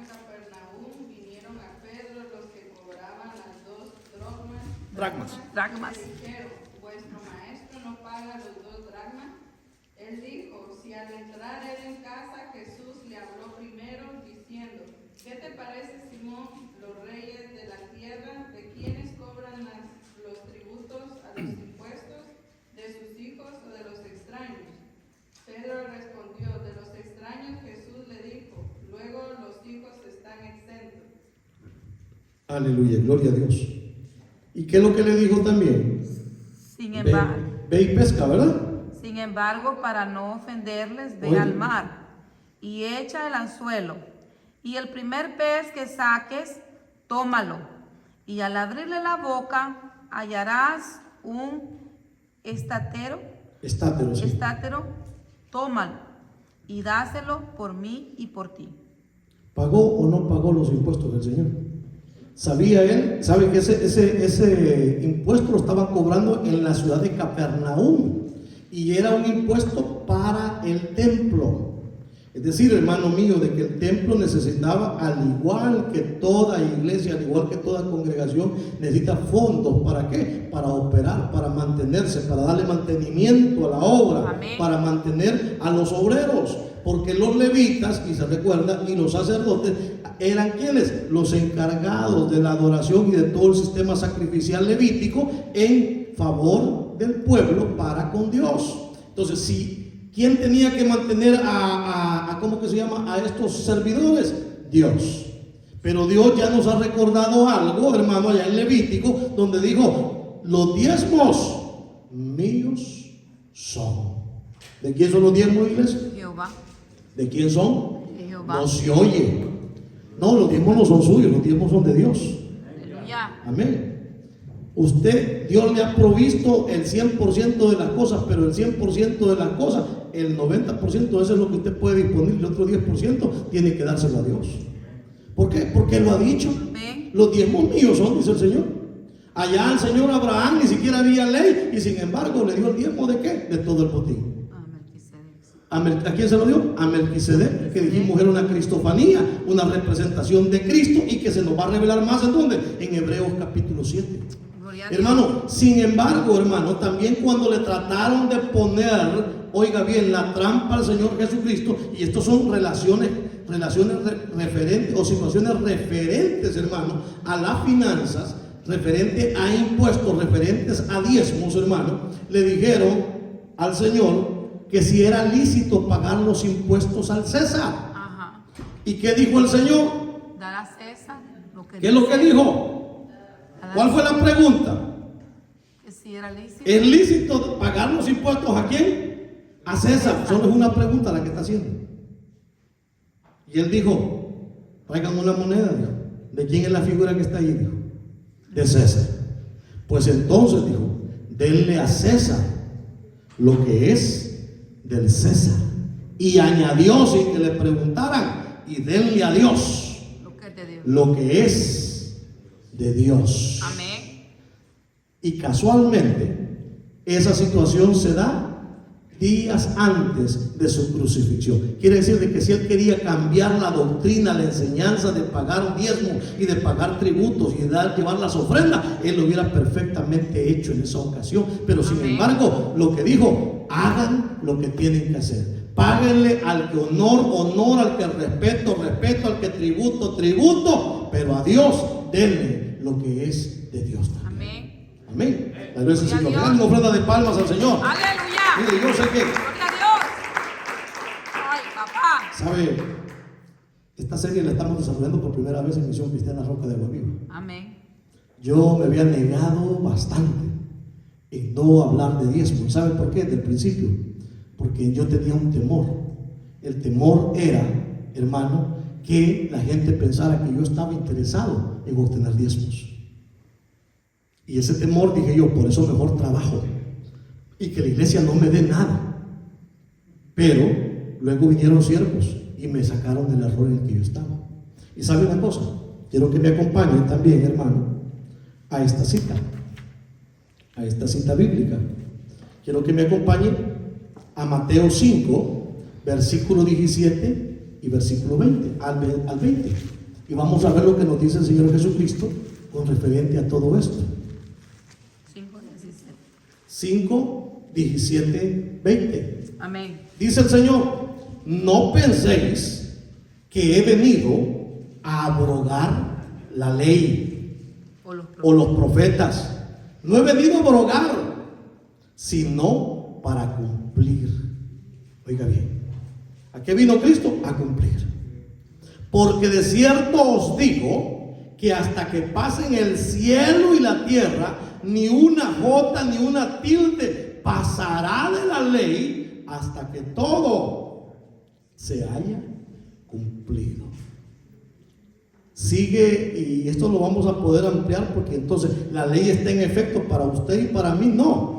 dracmas. dracmas. Dijeron, vuestro maestro no paga los 2 dracmas. Él dijo, si al entrar él en casa, Jesús le habló primero diciendo, ¿qué te parece, Simón, los reyes de la tierra, de quienes cobran los tributos a los impuestos, de sus hijos o de los extraños? Pedro respondió, de los extraños. Jesús le dijo, luego los hijos están exentos. Aleluya, gloria a Dios. ¿Y qué es lo que le dijo también? Sin embargo, Ve y pesca, ¿verdad? sin embargo, para no ofenderles, ve Oye. al mar y echa el anzuelo. Y el primer pez que saques, tómalo. Y al abrirle la boca, hallarás un estátero. Estátero, sí. Estátero, tómalo y dáselo por mí y por ti. ¿Pagó o no pagó los impuestos del Señor? ¿Sabía él? ¿Sabe que ese impuesto lo estaban cobrando en la ciudad de Capernaum? Y era un impuesto para el templo. Es decir, hermano mío, de que el templo necesitaba, al igual que toda iglesia, al igual que toda congregación, necesita fondos. ¿Para qué? Para operar, para mantenerse, para darle mantenimiento a la obra. Amén. Para mantener a los obreros. Porque los levitas, y se recuerda, y los sacerdotes, eran quienes, los encargados de la adoración y de todo el sistema sacrificial levítico en favor del pueblo para con Dios. Entonces, ¿quién tenía que mantener ¿cómo que se llama? A estos servidores? Dios. Pero Dios ya nos ha recordado algo, hermano, allá en Levítico, donde dijo, los diezmos míos son. ¿De quién son los diezmos, iglesia? Jehová. ¿De quién son? De Jehová. No se oye. No, los diezmos no son suyos, los diezmos son de Dios. Aleluya. Amén. Dios le ha provisto el 100% de las cosas, pero el 100% de las cosas, el 90% de eso es lo que usted puede disponer, y el otro 10% tiene que dárselo a Dios. ¿Por qué? Porque Él lo ha dicho. Amén. Los diezmos míos son, dice el Señor. Allá el Señor Abraham ni siquiera había ley, y sin embargo le dio el diezmo ¿de qué? De todo el botín. ¿A quién se lo dio? A Melquisedec, que dijimos era una cristofanía, una representación de Cristo, y que se nos va a revelar más en dónde, en Hebreos capítulo 7. Hermano, sin embargo, hermano, también cuando le trataron de poner, oiga bien, la trampa al Señor Jesucristo, y estos son relaciones referentes o situaciones referentes, hermano, a las finanzas, referente a impuestos, referentes a diezmos, hermano, le dijeron al Señor que si era lícito pagar los impuestos al César. Ajá. ¿Y qué dijo el Señor? Dar a César lo que ¿Qué es lo que dijo? ¿Cuál fue la pregunta? Que si era lícito. ¿Es lícito pagar los impuestos a quién? A César. Solo es una pregunta la que está haciendo. Y él dijo, traigan una moneda. Dijo. ¿De quién es la figura que está ahí? Dijo. De César. Pues entonces dijo, denle a César lo que es del César. Y añadió, sin que le preguntaran, y denle a Dios lo que es de Dios. Amén. Y casualmente esa situación se da días antes de su crucifixión. Quiere decir de que si él quería cambiar la doctrina, la enseñanza de pagar diezmo y de pagar tributos y de llevar las ofrendas, él lo hubiera perfectamente hecho en esa ocasión. Pero sin embargo, lo que dijo, hagan lo que tienen que hacer. Páguenle al que honor, al que respeto, al que tributo, pero a Dios denle lo que es de Dios también. Amén. Amén. La iglesia del Señor. Denle una ofrenda de palmas al Señor. Aleluya. Mire, yo sé que, Gloria a Dios. Ay, papá. ¿sabe? Esta serie la estamos desarrollando por primera vez en Misión Cristiana Roca de Agua Viva. Amén. Yo me había negado bastante en no hablar de diezmo. ¿Y sabe por qué? Desde el principio. Porque yo tenía un temor. El temor era, hermano, que la gente pensara que yo estaba interesado en obtener diezmos. Y ese temor, dije yo, por eso mejor trabajo. Y que la iglesia no me dé nada. Pero luego vinieron siervos y me sacaron del error en el que yo estaba. Y sabe una cosa, quiero que me acompañen también, hermano, a esta cita bíblica. Quiero que me acompañen a Mateo 5, versículo 17 y versículo 20, al 20. Y vamos a ver lo que nos dice el Señor Jesucristo con referente a todo esto. 5, 17, 20. Amén. Dice el Señor: no penséis que he venido a abrogar la ley o los profetas. No he venido a abrogar, sino para cumplir. Oiga bien, ¿a qué vino Cristo? A cumplir. Porque de cierto os digo que hasta que pasen el cielo y la tierra, ni una jota ni una tilde pasará de la ley hasta que todo se haya cumplido. Sigue, y esto lo vamos a poder ampliar, porque entonces la ley está en efecto para usted y para mí no.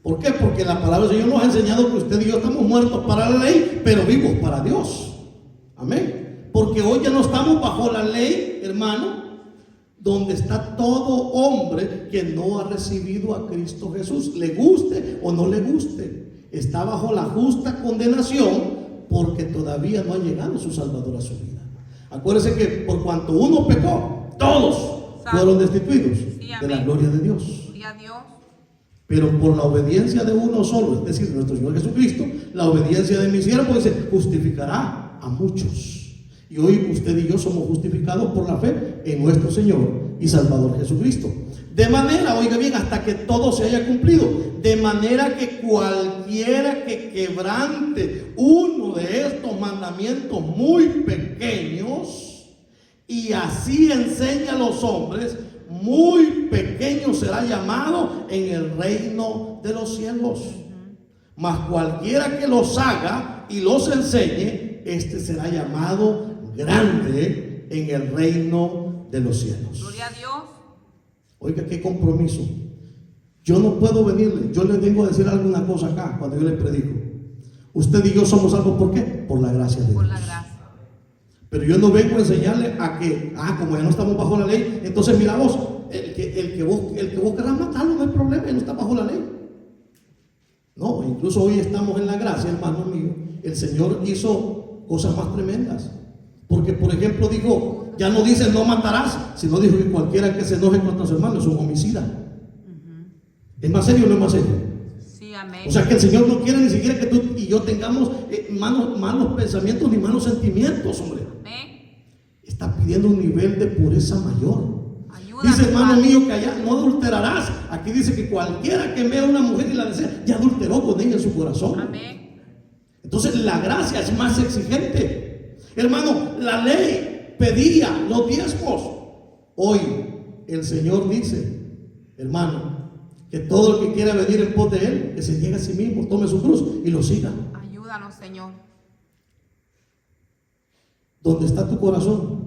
¿Por qué? Porque la palabra del Señor nos ha enseñado que usted y yo estamos muertos para la ley, pero vivos para Dios. Amén. Porque hoy ya no estamos bajo la ley, hermano, donde está todo hombre que no ha recibido a Cristo Jesús, le guste o no le guste. Está bajo la justa condenación porque todavía no ha llegado su Salvador a su vida. Acuérdense que por cuanto uno pecó, todos fueron destituidos de la gloria de Dios. Pero por la obediencia de uno solo, es decir, de nuestro Señor Jesucristo, la obediencia de mi siervo, dice, justificará a muchos. Y hoy usted y yo somos justificados por la fe en nuestro Señor y Salvador Jesucristo. De manera, oiga bien, hasta que todo se haya cumplido. De manera que cualquiera que quebrante uno de estos mandamientos muy pequeños y así enseña a los hombres, muy pequeño será llamado en el reino de los cielos. Mas cualquiera que los haga y los enseñe, este será llamado grande en el reino de los cielos. Gloria a Dios. Oiga, qué compromiso. Yo no puedo venirle, yo les vengo a decir alguna cosa acá cuando yo les predico. Usted y yo somos salvos, ¿por qué? Por la gracia de Dios. Por la gracia. Pero yo no vengo a enseñarle a que, como ya no estamos bajo la ley, entonces mira vos, el que vos querrás matarlo no hay problema, ya no está bajo la ley. No, incluso hoy estamos en la gracia, hermano mío. El Señor hizo cosas más tremendas. Porque, por ejemplo, dijo, ya no dice no matarás, sino dijo que cualquiera que se enoje contra su hermano es un homicida. ¿Es más serio o no es más serio? Sí, amén. O sea que el Señor no quiere ni siquiera que tú y yo tengamos malos pensamientos ni malos sentimientos, hombre. Amén. Está pidiendo un nivel de pureza mayor. Ayúdame, dice, hermano Padre mío, que allá no adulterarás. Aquí dice que cualquiera que vea a una mujer y la desea, ya adulteró con ella en su corazón. Amén. Entonces la gracia es más exigente. Hermano, la ley pedía los diezmos. Hoy el Señor dice, hermano, que todo el que quiera venir en pos de Él, que se niegue a sí mismo, tome su cruz y lo siga. Ayúdanos, Señor. ¿Dónde está tu corazón?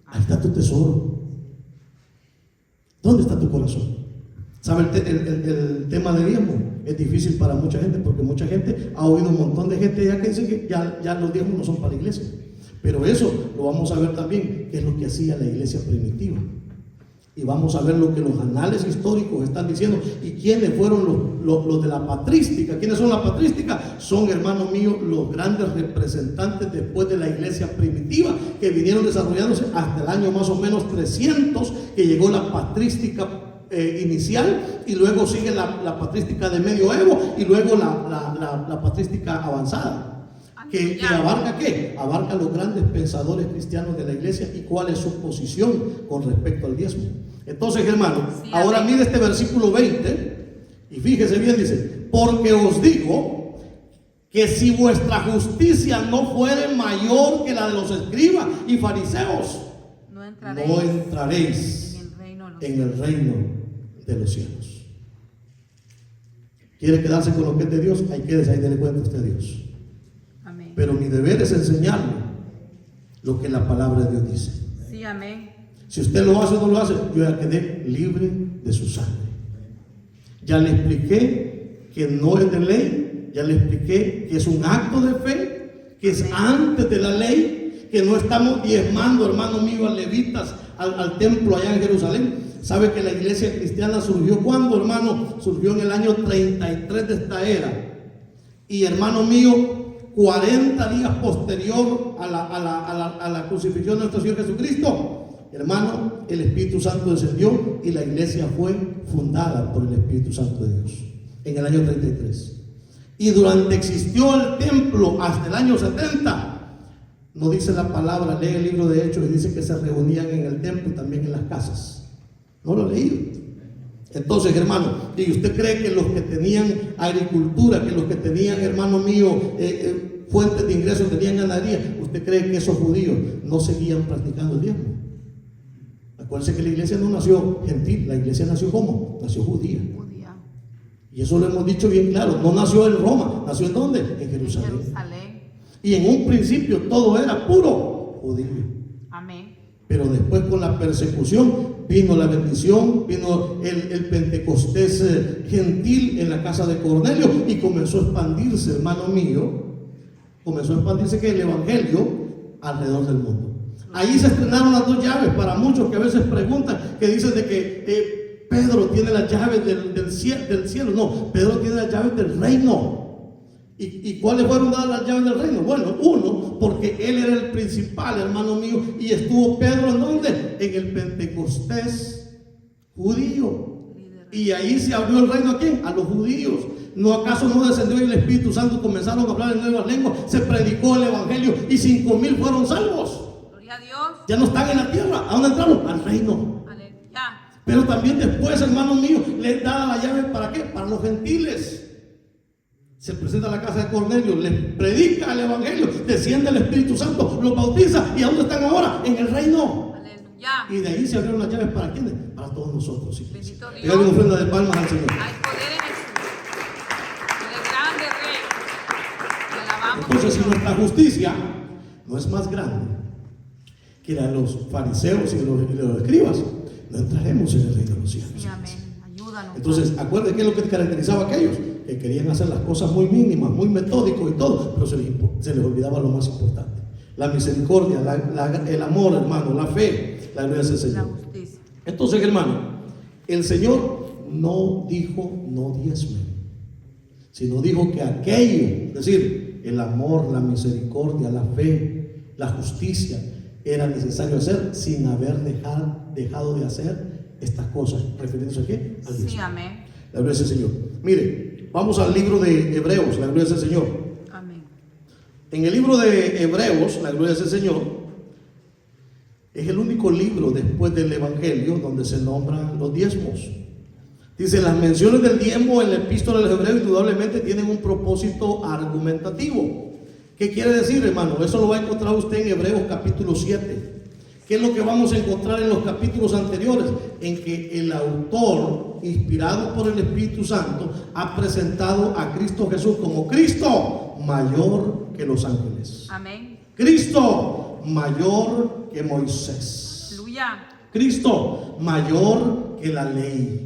Ahí está tu tesoro. ¿Dónde está tu corazón? ¿Sabe el tema de diezmo? Es difícil para mucha gente, porque mucha gente ha oído un montón de gente ya que dice que ya los diezmos no son para la iglesia. Pero eso lo vamos a ver también, que es lo que hacía la iglesia primitiva. Y vamos a ver lo que los anales históricos están diciendo. ¿Y quiénes fueron los de la patrística? ¿Quiénes son la patrística? Son, hermanos míos, los grandes representantes después de la iglesia primitiva, que vinieron desarrollándose hasta el año más o menos 300, que llegó la patrística inicial, y luego sigue la patrística de medioevo, y luego la patrística avanzada. Que abarca ¿qué? Abarca los grandes pensadores cristianos de la iglesia y cuál es su posición con respecto al diezmo. Entonces, hermano, sí, ahora mire este versículo 20 y fíjese bien, dice, porque os digo que si vuestra justicia no fuere mayor que la de los escribas y fariseos, no entraréis en el reino de los cielos. ¿Quiere quedarse con lo que es de Dios? Ahí quédese, ahí dele cuenta usted a Dios. Pero mi deber es enseñarle lo que la palabra de Dios dice. Sí, amén. Si usted lo hace o no lo hace, yo ya quedé libre de su sangre. Ya le expliqué que no es de ley, ya le expliqué que es un acto de fe, que es antes de la ley, que no estamos diezmando, hermano mío, a levitas al templo allá en Jerusalén. ¿Sabe que la iglesia cristiana surgió cuándo, hermano? Surgió en el año 33 de esta era. Y, hermano mío, 40 días posterior a la crucifixión de nuestro Señor Jesucristo, hermano, el Espíritu Santo descendió y la iglesia fue fundada por el Espíritu Santo de Dios. en el año 33. Y durante existió el templo hasta el año 70. No dice la palabra, lee el libro de Hechos y dice que se reunían en el templo y también en las casas. No lo he leído. Entonces, hermano, ¿y usted cree que los que tenían agricultura, que los que tenían, hermano mío, fuentes de ingresos, tenían ganadería, usted cree que esos judíos no seguían practicando el diezmo? Acuérdense que la iglesia no nació gentil, la iglesia nació ¿cómo? Nació judía. Y eso lo hemos dicho bien claro, no nació en Roma, nació ¿en dónde? En Jerusalén. Y en un principio todo era puro judío. Amén. Pero después con la persecución vino la bendición, vino el Pentecostés gentil en la casa de Cornelio y comenzó a expandirse, hermano mío, comenzó a expandirse que el evangelio alrededor del mundo. Ahí se estrenaron las dos llaves para muchos que a veces preguntan, que dicen de que Pedro tiene las llaves del cielo. No, Pedro tiene las llaves del reino. ¿Y cuáles fueron dadas las llaves del reino? Bueno, uno, porque él era el principal, hermano mío, y estuvo Pedro ¿en dónde? En el Pentecostés judío. Y ahí se abrió el reino ¿a quién? A los judíos. ¿No acaso no descendió el Espíritu Santo? Comenzaron a hablar en nuevas lenguas, se predicó el evangelio y 5,000 fueron salvos. Gloria a Dios. Ya no están en la tierra. ¿A dónde entraron? Al reino. Aleluya. Pero también después, hermano mío, les da la llave ¿para qué? Para los gentiles. Se presenta a la casa de Cornelio, les predica el evangelio, desciende el Espíritu Santo, los bautiza. ¿Y a dónde están ahora? En el reino. Aleluya. Y de ahí se abrieron las llaves ¿para quiénes? Para todos nosotros. Bendito Dios. Dale una ofrenda de palmas al Señor. Hay poder en Jesús. El grande Rey. Le alabamos. Entonces, si Señor. nuestra justicia no es más grande que la de los fariseos y de los escribas, no entraremos en el reino de los cielos. Sí, amén. Ayúdanos. Entonces, acuérdense qué es lo que caracterizaba a aquellos, que querían hacer las cosas muy mínimas, muy metódicos y todo, pero se les olvidaba lo más importante: la misericordia, el amor, hermano, la fe, la gloria del Señor. La justicia. Entonces, hermano, el Señor no dijo no diezmen, sino dijo que aquello, es decir, el amor, la misericordia, la fe, la justicia, era necesario hacer sin haber dejado de hacer estas cosas, refiriéndose a qué? Al diezmo. Sí, amén. La gloria del Señor. Mire, vamos al libro de Hebreos, la gloria del Señor. Amén. En el libro de Hebreos, la gloria del Señor, es el único libro después del Evangelio donde se nombran los diezmos. Dice, las menciones del diezmo en la epístola de los Hebreos indudablemente tienen un propósito argumentativo. ¿Qué quiere decir, hermano? Eso lo va a encontrar usted en Hebreos capítulo 7. ¿Qué es lo que vamos a encontrar en los capítulos anteriores? En que el autor, inspirado por el Espíritu Santo, ha presentado a Cristo Jesús como Cristo mayor que los ángeles. Amén. Cristo mayor que Moisés. Aleluya. Cristo mayor que la ley.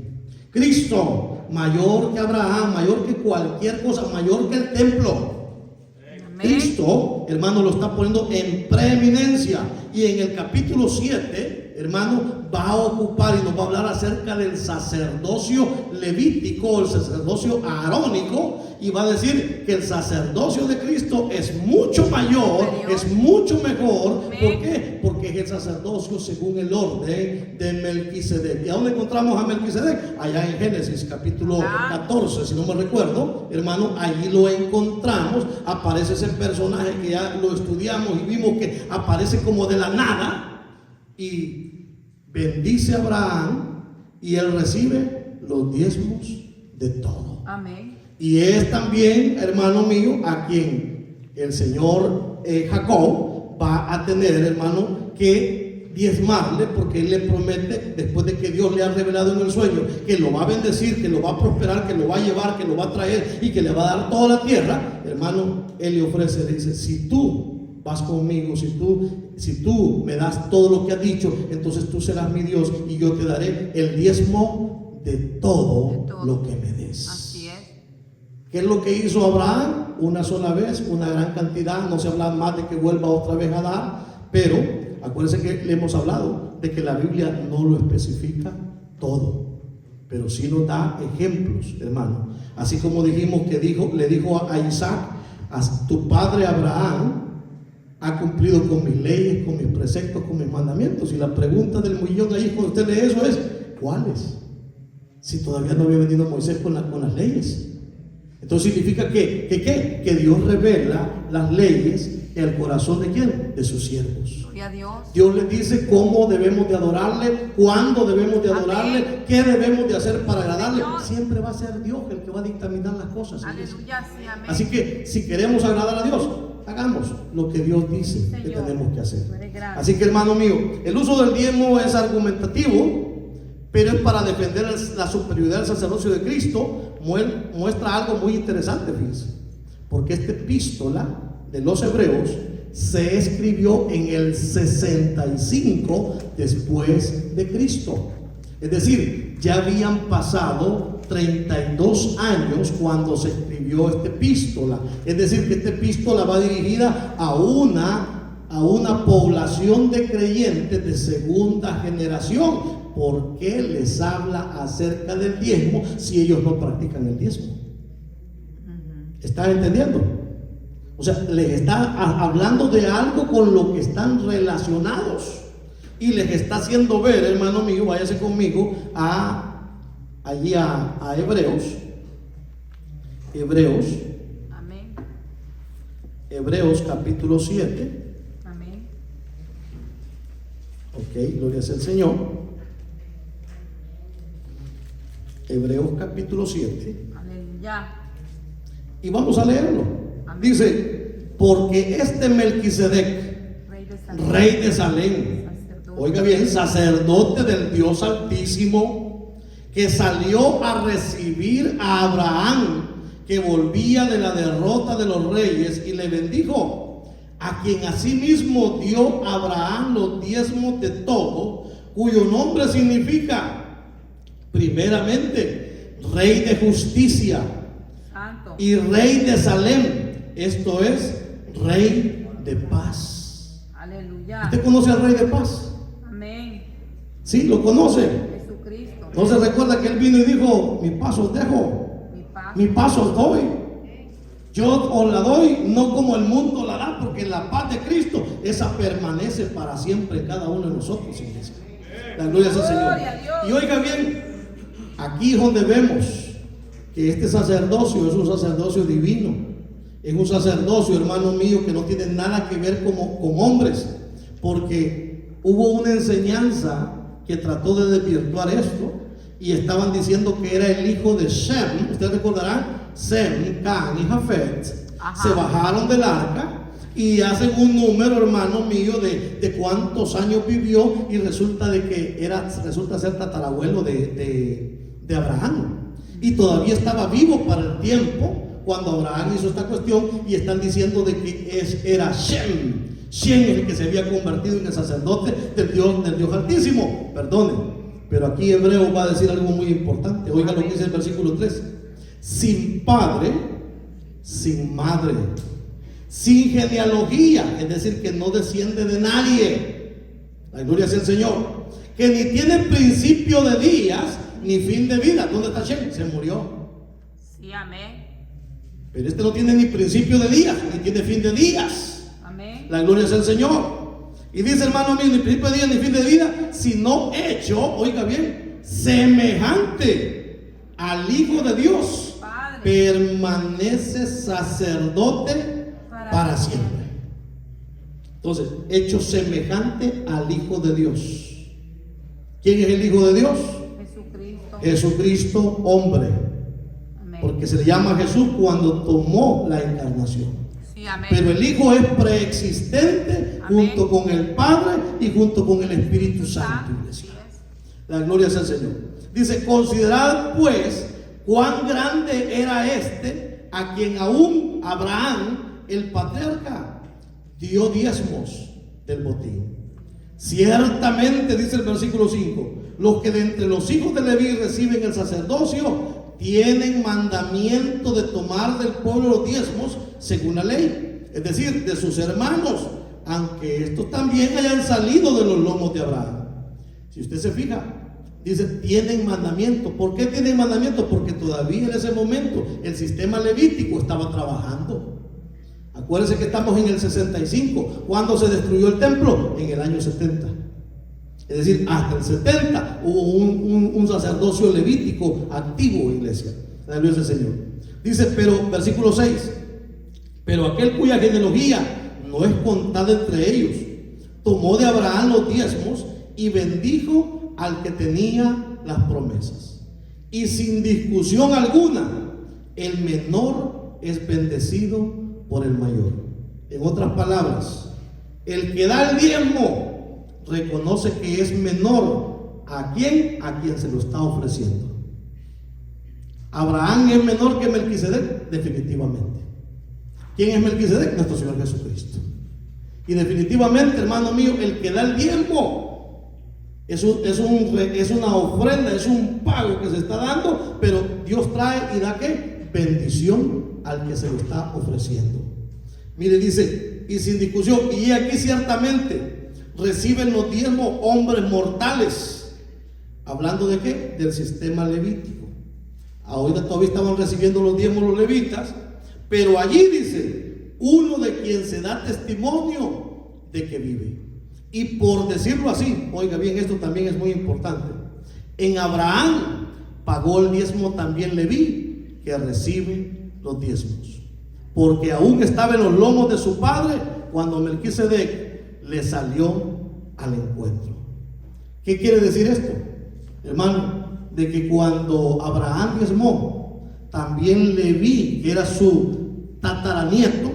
Cristo mayor que Abraham, mayor que cualquier cosa, mayor que el templo. Cristo, hermano, lo está poniendo en preeminencia. Y en el capítulo 7, hermano, va a ocupar y nos va a hablar acerca del sacerdocio levítico, el sacerdocio arónico, y va a decir que el sacerdocio de Cristo es mucho mayor, es mucho mejor. ¿Por qué? Porque es el sacerdocio según el orden de Melquisedec. ¿Y a dónde encontramos a Melquisedec? Allá en Génesis capítulo 14, si no me recuerdo, hermano, allí lo encontramos. Aparece ese personaje que ya lo estudiamos y vimos que aparece como de la nada y bendice a Abraham y él recibe los diezmos de todo. Amén. Y es también, hermano mío, a quien el Señor Jacob va a tener, hermano, que diezmarle, porque él le promete, después de que Dios le ha revelado en el sueño, que lo va a bendecir, que lo va a prosperar, que lo va a llevar, que lo va a traer y que le va a dar toda la tierra. Hermano, él le ofrece, le dice, si tú vas conmigo, si tú me das todo lo que has dicho, entonces tú serás mi Dios y yo te daré el diezmo de todo lo que me des. Así es. ¿Qué es lo que hizo Abraham? Una sola vez, una gran cantidad. No se habla más de que vuelva otra vez a dar, pero acuérdense que le hemos hablado de que la Biblia no lo especifica todo, pero sí nos da ejemplos, hermano. Así como dijimos que le dijo a Isaac, a tu padre Abraham ha cumplido con mis leyes, con mis preceptos, con mis mandamientos. Y la pregunta del millón ahí cuando usted lee eso es, ¿cuáles? Si todavía no había venido Moisés con las leyes. Entonces significa que Dios revela las leyes en el corazón de ¿quién? De sus siervos. Gloria a Dios. Dios les dice cómo debemos de adorarle, cuándo debemos de adorarle, Amén. qué debemos de hacer para agradarle. Señor. Siempre va a ser Dios el que va a dictaminar las cosas. Iglesia. Aleluya, sí, amén. Así que si queremos agradar a Dios, hagamos lo que Dios dice que Señor, tenemos que hacer. tú eres grande. Así que, hermano mío, el uso del diezmo es argumentativo, pero es para defender la superioridad del sacerdocio de Cristo. Muestra algo muy interesante, fíjense, porque esta epístola de los Hebreos se escribió en el 65 después de Cristo. Es decir, ya habían pasado 32 años cuando se escribió esta epístola. Es decir, que esta epístola va dirigida a una población de creyentes de segunda generación. ¿Por qué les habla acerca del diezmo si ellos no practican el diezmo? ¿Están entendiendo? O sea, les está hablando de algo con lo que están relacionados y les está haciendo ver, hermano mío, váyase conmigo allí a Hebreos. Amén. Hebreos capítulo 7. Amén. Ok, gloria sea al Señor. Hebreos capítulo 7. Aleluya. Y vamos a leerlo. Amén. Dice, porque este Melquisedec, rey de Salem, Sacerdote. oiga bien, sacerdote del Dios Altísimo, que salió a recibir a Abraham, que volvía de la derrota de los reyes, y le bendijo, a quien asimismo dio a Abraham los diezmos de todo, cuyo nombre significa, primeramente, rey de justicia Santo. y rey de Salem, esto es, rey de paz. Aleluya. ¿Usted conoce al rey de paz? Amén. Sí, lo conoce. Jesucristo. ¿No se recuerda que él vino y dijo, mi paz os dejo, Mi paz. mi paz os doy? Yo os la doy, no como el mundo la da, porque la paz de Cristo, esa permanece para siempre en cada uno de nosotros, iglesia. La gloria sea al Gloria a Señor. Dios. Y oiga bien, aquí es donde vemos que este sacerdocio es un sacerdocio divino. Es un sacerdocio, hermano mío, que no tiene nada que ver con hombres, porque hubo una enseñanza que trató de desvirtuar esto, y estaban diciendo que era el hijo de Shem. Ustedes recordarán, Sem, Can y Jafet. Ajá. Se bajaron del arca y hacen un número, hermano mío, de cuántos años vivió, y resulta ser tatarabuelo de Abraham, y todavía estaba vivo para el tiempo cuando Abraham hizo esta cuestión, y están diciendo de que era Shem el que se había convertido en el sacerdote del Dios Altísimo. Perdone, pero aquí Hebreo va a decir algo muy importante. Oiga lo que dice el versículo 3: sin padre, sin madre, sin genealogía, es decir, que no desciende de nadie. La gloria sea el Señor. Que ni tiene principio de días ni fin de vida. ¿Dónde está Shem? Se murió. Sí, amén. Pero este no tiene ni principio de días, ni tiene fin de días. Amén. La gloria es el Señor. Y dice, hermano mío, ni principio de días, ni fin de vida, sino hecho, oiga bien, semejante al Hijo de Dios, Padre. permanece sacerdote para siempre. Entonces, hecho semejante al Hijo de Dios. ¿Quién es el Hijo de Dios? Jesucristo. Jesucristo, hombre. Amén. Porque se le llama Jesús cuando tomó la encarnación. Sí, amén. Pero el Hijo es preexistente Amén. junto con el Padre y junto con el Espíritu Santo, Así iglesia. es. La gloria sea al Señor. Dice, considerad pues cuán grande era este, a quien aún Abraham, el patriarca, dio diezmos del botín. Ciertamente, dice el versículo 5, los que de entre los hijos de Leví reciben el sacerdocio tienen mandamiento de tomar del pueblo los diezmos según la ley, es decir, de sus hermanos, aunque estos también hayan salido de los lomos de Abraham. Si usted se fija, dice, tienen mandamiento. ¿Por qué tienen mandamiento? Porque todavía en ese momento el sistema levítico estaba trabajando. Acuérdense que estamos en el 65. ¿Cuándo se destruyó el templo? En el año 70. Es decir, hasta el 70 hubo un sacerdocio levítico activo, iglesia. La gloria del Señor. Dice, pero, versículo 6, pero aquel cuya genealogía no es contada entre ellos, tomó de Abraham los diezmos y bendijo al que tenía las promesas. Y sin discusión alguna, el menor es bendecido por el mayor. En otras palabras, el que da el diezmo reconoce que es menor a quien se lo está ofreciendo. Abraham es menor que Melquisedec, definitivamente. ¿Quién es Melquisedec? Nuestro Señor Jesucristo. Y definitivamente, hermano mío, el que da el diezmo es una ofrenda, es un pago que se está dando, pero Dios trae y da ¿qué? Bendición al que se lo está ofreciendo. Mire, dice, y sin discusión, y aquí ciertamente reciben los diezmos hombres mortales. ¿Hablando de qué? Del sistema levítico. Ahorita todavía estaban recibiendo los diezmos los levitas, pero allí dice, uno de quien se da testimonio de que vive. Y por decirlo así, oiga bien, esto también es muy importante. En Abraham pagó el diezmo también Leví, que recibe los diezmos, porque aún estaba en los lomos de su padre cuando Melquisedec le salió al encuentro. ¿Qué quiere decir esto, hermano? De que cuando Abraham diezmó, también Leví, que era su tataranieto,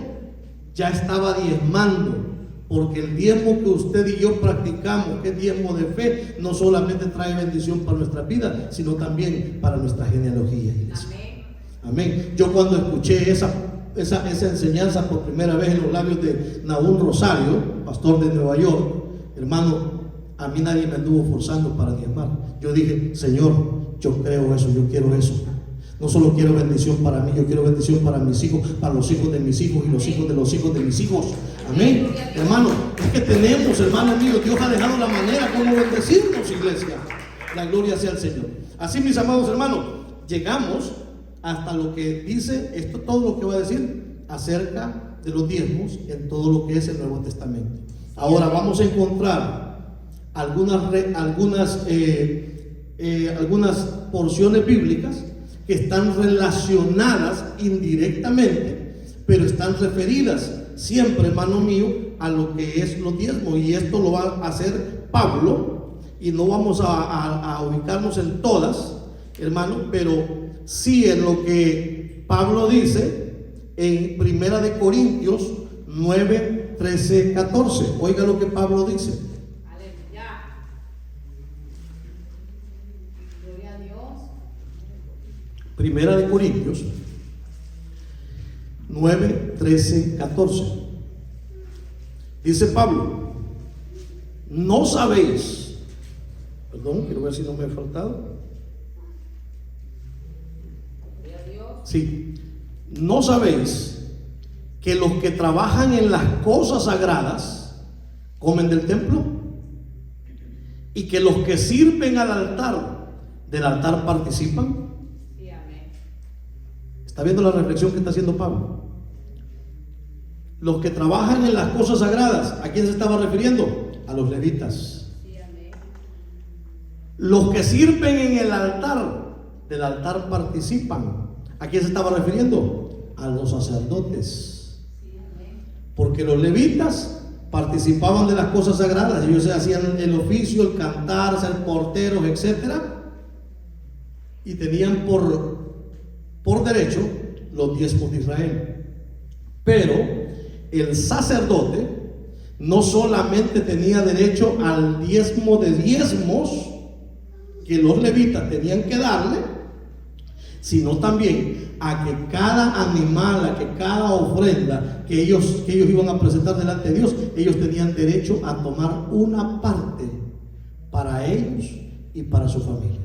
ya estaba diezmando, porque el diezmo que usted y yo practicamos, que es diezmo de fe, no solamente trae bendición para nuestra vida, sino también para nuestra genealogía. Amén. Yo cuando escuché esa enseñanza por primera vez en los labios de Nahum Rosario, pastor de Nueva York, hermano, a mí nadie me anduvo forzando para diezmar. Yo dije, Señor, yo creo eso, yo quiero eso. No solo quiero bendición para mí, yo quiero bendición para mis hijos, para los hijos de mis hijos y los hijos de los hijos de mis hijos. Amén. Hermano, es que tenemos, hermano mío, Dios ha dejado la manera como bendecirnos, iglesia. La gloria sea al Señor. Así, mis amados hermanos, llegamos hasta lo que dice, esto, todo lo que va a decir acerca de los diezmos en todo lo que es el Nuevo Testamento. Ahora vamos a encontrar algunas porciones bíblicas que están relacionadas indirectamente, pero están referidas siempre, hermano mío, a lo que es los diezmos. Y esto lo va a hacer Pablo, y no vamos a ubicarnos en todas, hermano, pero sí en lo que Pablo dice en 1 Corintios 9, 13, 14. Oiga lo que Pablo dice. Primera de Corintios 9, 13, 14. Dice Pablo, no sabéis, perdón, quiero ver si no me he faltado. Sí, no sabéis que los que trabajan en las cosas sagradas comen del templo, y que los que sirven al altar, del altar participan. ¿Está viendo la reflexión que está haciendo Pablo? Los que trabajan en las cosas sagradas, ¿a quién se estaba refiriendo? A los levitas. Los que sirven en el altar, del altar participan. ¿A quién se estaba refiriendo? A los sacerdotes. Porque los levitas participaban de las cosas sagradas. Ellos hacían el oficio, el cantar, ser porteros, etcétera, y tenían por derecho los diezmos de Israel. Pero el sacerdote no solamente tenía derecho al diezmo de diezmos que los levitas tenían que darle, sino también a que cada animal, a que cada ofrenda que ellos iban a presentar delante de Dios, ellos tenían derecho a tomar una parte para ellos y para su familia.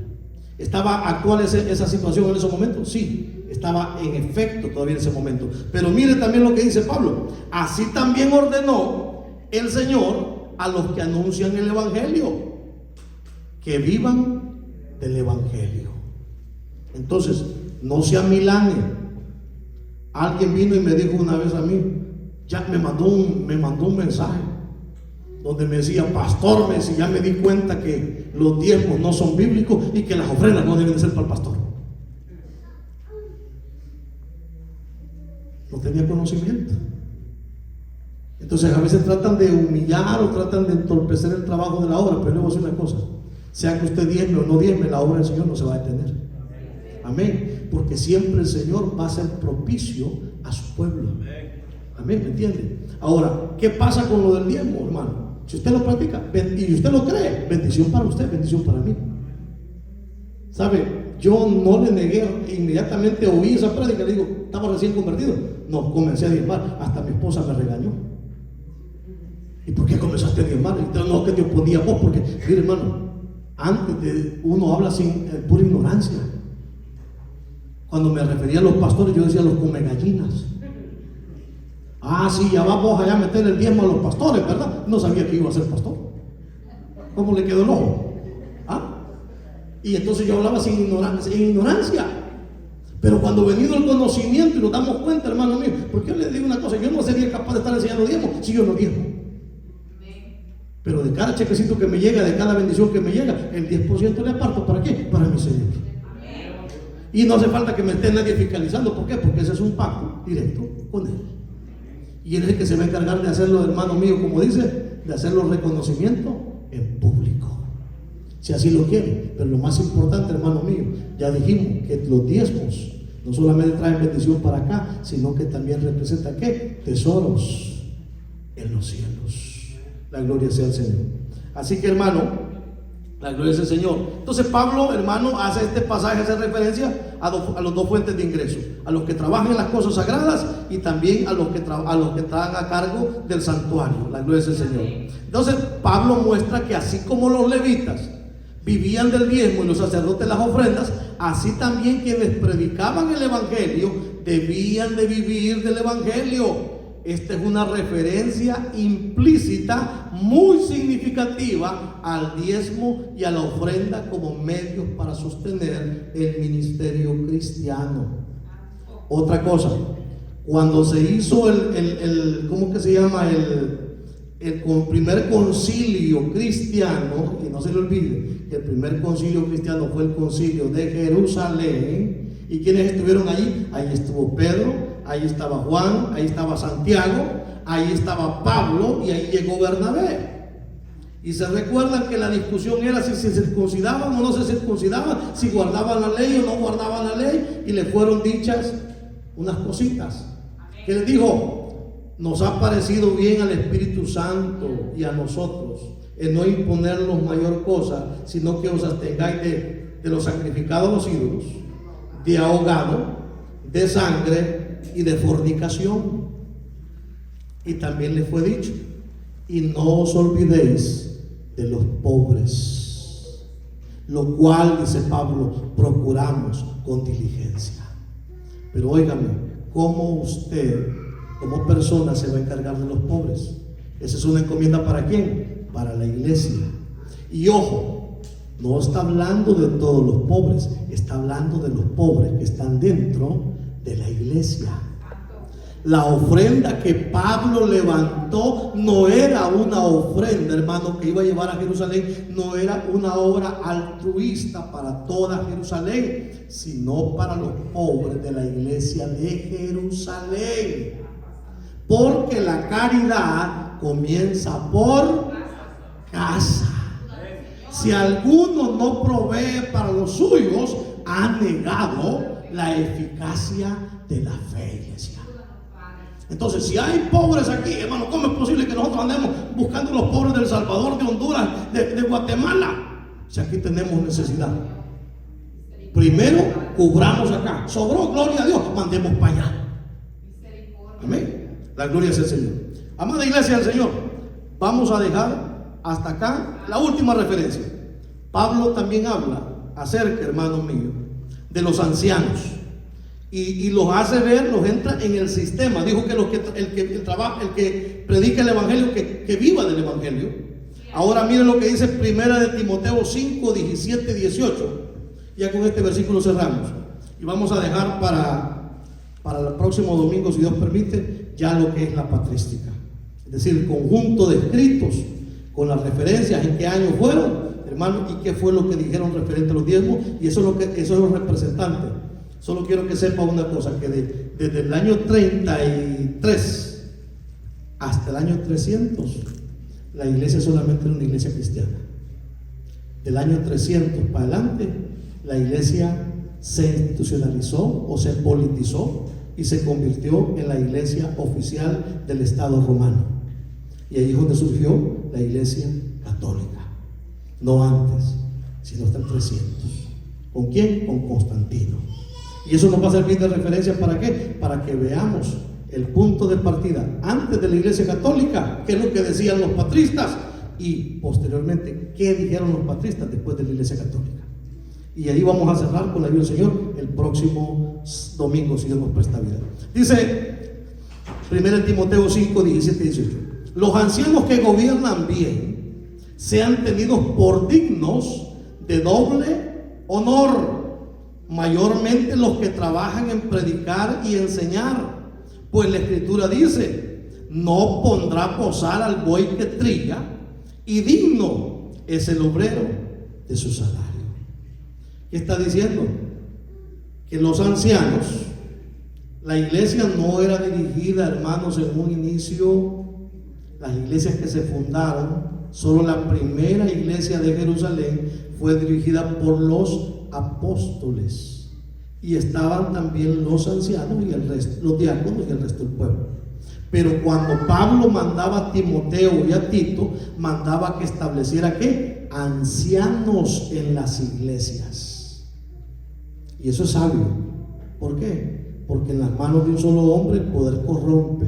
¿Estaba actual esa situación en ese momento? Sí, estaba en efecto todavía en ese momento. Pero mire también lo que dice Pablo. Así también ordenó el Señor a los que anuncian el Evangelio, que vivan del Evangelio. Entonces, no se amilane. Alguien vino y me dijo una vez a mí, ya me mandó un mensaje donde me decía, pastor, ya me di cuenta que los diezmos no son bíblicos y que las ofrendas no deben de ser para el pastor. tenía conocimiento. Entonces a veces tratan de humillar o tratan de entorpecer el trabajo de la obra, pero le voy a decir una cosa: sea que usted diezme o no diezme, la obra del Señor no se va a detener. Amén. Porque siempre el Señor va a ser propicio a su pueblo. Amén, ¿me entiende? Ahora, ¿qué pasa con lo del diezmo, hermano? Si usted lo practica y usted lo cree, bendición para usted, bendición para mí. ¿Sabe? Yo no le negué, inmediatamente oí esa práctica, le digo, estaba recién convertido. No, comencé a diezmar, hasta mi esposa me regañó. ¿Y por qué comenzaste a diezmar? No, que te oponía vos, porque, mire, hermano, antes de uno habla sin pura ignorancia. Cuando me refería a los pastores, yo decía los come gallinas. Ah, sí, ya vamos allá a meter el diezmo a los pastores, ¿verdad? No sabía que iba a ser pastor. ¿Cómo le quedó el ojo? ¿Ah? Y entonces yo hablaba sin ignorancia. Pero cuando venido el conocimiento y nos damos cuenta, hermano mío, porque yo le digo una cosa: yo no sería capaz de estar enseñando diezmo si yo no diezmo. Pero de cada chequecito que me llega, de cada bendición que me llega, el 10% le aparto. ¿Para qué? Para mi Señor. Y no hace falta que me esté nadie fiscalizando. ¿Por qué? Porque ese es un pacto directo con Él. Y Él es el que se va a encargar de hacerlo, hermano mío, como dice, de hacerlo reconocimiento en público, si así lo quiere. Pero lo más importante, hermano mío, ya dijimos que los diezmos no solamente traen bendición para acá, sino que también representan ¿qué? Tesoros en los cielos. La gloria sea al Señor. Así que, hermano, la gloria sea al Señor. Entonces Pablo, hermano, hace este pasaje, hace referencia a las dos fuentes de ingreso: a los que trabajan en las cosas sagradas y también a los que están a cargo del santuario. La gloria sea al Señor. Entonces Pablo muestra que así como los levitas vivían del diezmo y los sacerdotes las ofrendas, así también quienes predicaban el evangelio debían de vivir del evangelio. Esta es una referencia implícita muy significativa al diezmo y a la ofrenda como medios para sostener el ministerio cristiano. Otra cosa, cuando se hizo ¿cómo que se llama? El primer concilio cristiano, y no se le olvide que el primer concilio cristiano fue el concilio de Jerusalén. ¿Y quiénes estuvieron allí? Ahí estuvo Pedro, ahí estaba Juan, ahí estaba Santiago, ahí estaba Pablo y ahí llegó Bernabé. Y se recuerdan que la discusión era si se circuncidaban o no se circuncidaban, si guardaban la ley o no guardaban la ley, y le fueron dichas unas cositas. Que les dijo: nos ha parecido bien al Espíritu Santo y a nosotros en no imponernos mayor cosa, sino que os abstengáis de lo sacrificado a los ídolos, de ahogado, de sangre y de fornicación. Y también les fue dicho: y no os olvidéis de los pobres, lo cual, dice Pablo, procuramos con diligencia. Pero óigame, ¿cómo usted como persona se va a encargar de los pobres? Esa es una encomienda ¿para quién? Para la iglesia. Y ojo, no está hablando de todos los pobres, está hablando de los pobres que están dentro de la iglesia. La ofrenda que Pablo levantó no era una ofrenda, hermano, que iba a llevar a Jerusalén, no era una obra altruista para toda Jerusalén, sino para los pobres de la iglesia de Jerusalén. Porque la caridad comienza por casa. Si alguno no provee para los suyos, ha negado la eficacia de la fe, iglesia. Entonces, si hay pobres aquí, hermano, ¿cómo es posible que nosotros andemos buscando los pobres de El Salvador, de Honduras, de Guatemala? Si aquí tenemos necesidad, primero cubramos acá. Sobró, gloria a Dios, mandemos para allá. Amén. La gloria sea al Señor. Amada iglesia del Señor, vamos a dejar hasta acá la última referencia. Pablo también habla acerca, hermanos míos, de los ancianos. Y los hace ver, los entra en el sistema. Dijo que el que predica el evangelio, que viva del evangelio. Ahora miren lo que dice Primera de Timoteo 5, 17, 18. Ya con este versículo cerramos. Y vamos a dejar para el próximo domingo, si Dios permite, ya lo que es la patrística. Es decir, el conjunto de escritos con las referencias en qué año fueron, hermano, y qué fue lo que dijeron referente a los diezmos. Y eso es lo representante. Solo quiero que sepa una cosa, que desde el año 33 hasta el año 300, la iglesia solamente era una iglesia cristiana. Del año 300 para adelante, la iglesia se institucionalizó o se politizó y se convirtió en la iglesia oficial del Estado romano. Y ahí es donde surgió la iglesia católica. No antes, sino hasta el 300. ¿Con quién? Con Constantino. Y eso nos va a servir de referencia ¿para qué? Para que veamos el punto de partida antes de la iglesia católica, qué es lo que decían los patristas, y posteriormente qué dijeron los patristas después de la iglesia católica. Y ahí vamos a cerrar con la ayuda del Señor el próximo domingo, si Dios nos presta vida. Dice 1 Timoteo 5, 17 y 18: los ancianos que gobiernan bien sean tenidos por dignos de doble honor, mayormente los que trabajan en predicar y enseñar, pues la Escritura dice: no pondrá posar al buey que trilla, y digno es el obrero de su salario. ¿Qué está diciendo? Que los ancianos, la iglesia no era dirigida, hermanos, en un inicio, las iglesias que se fundaron, solo la primera iglesia de Jerusalén fue dirigida por los apóstoles, y estaban también los ancianos y el resto, los diáconos y el resto del pueblo. Pero cuando Pablo mandaba a Timoteo y a Tito, mandaba que estableciera ¿qué? Ancianos en las iglesias. Y eso es sabio. ¿Por qué? Porque en las manos de un solo hombre el poder corrompe.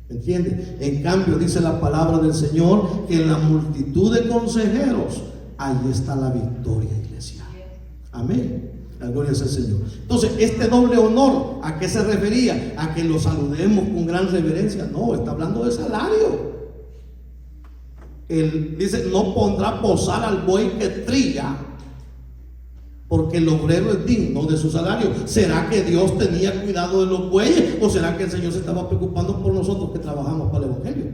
¿Me entiende? En cambio, dice la palabra del Señor que en la multitud de consejeros ahí está la victoria, iglesia. Amén. La gloria es el Señor. Entonces, este doble honor, ¿a qué se refería? ¿A que lo saludemos con gran reverencia? No, está hablando de salario. Él dice: no pondrá posar al buey que trilla, porque el obrero es digno de su salario. ¿Será que Dios tenía cuidado de los bueyes? ¿O será que el Señor se estaba preocupando por nosotros que trabajamos para el Evangelio?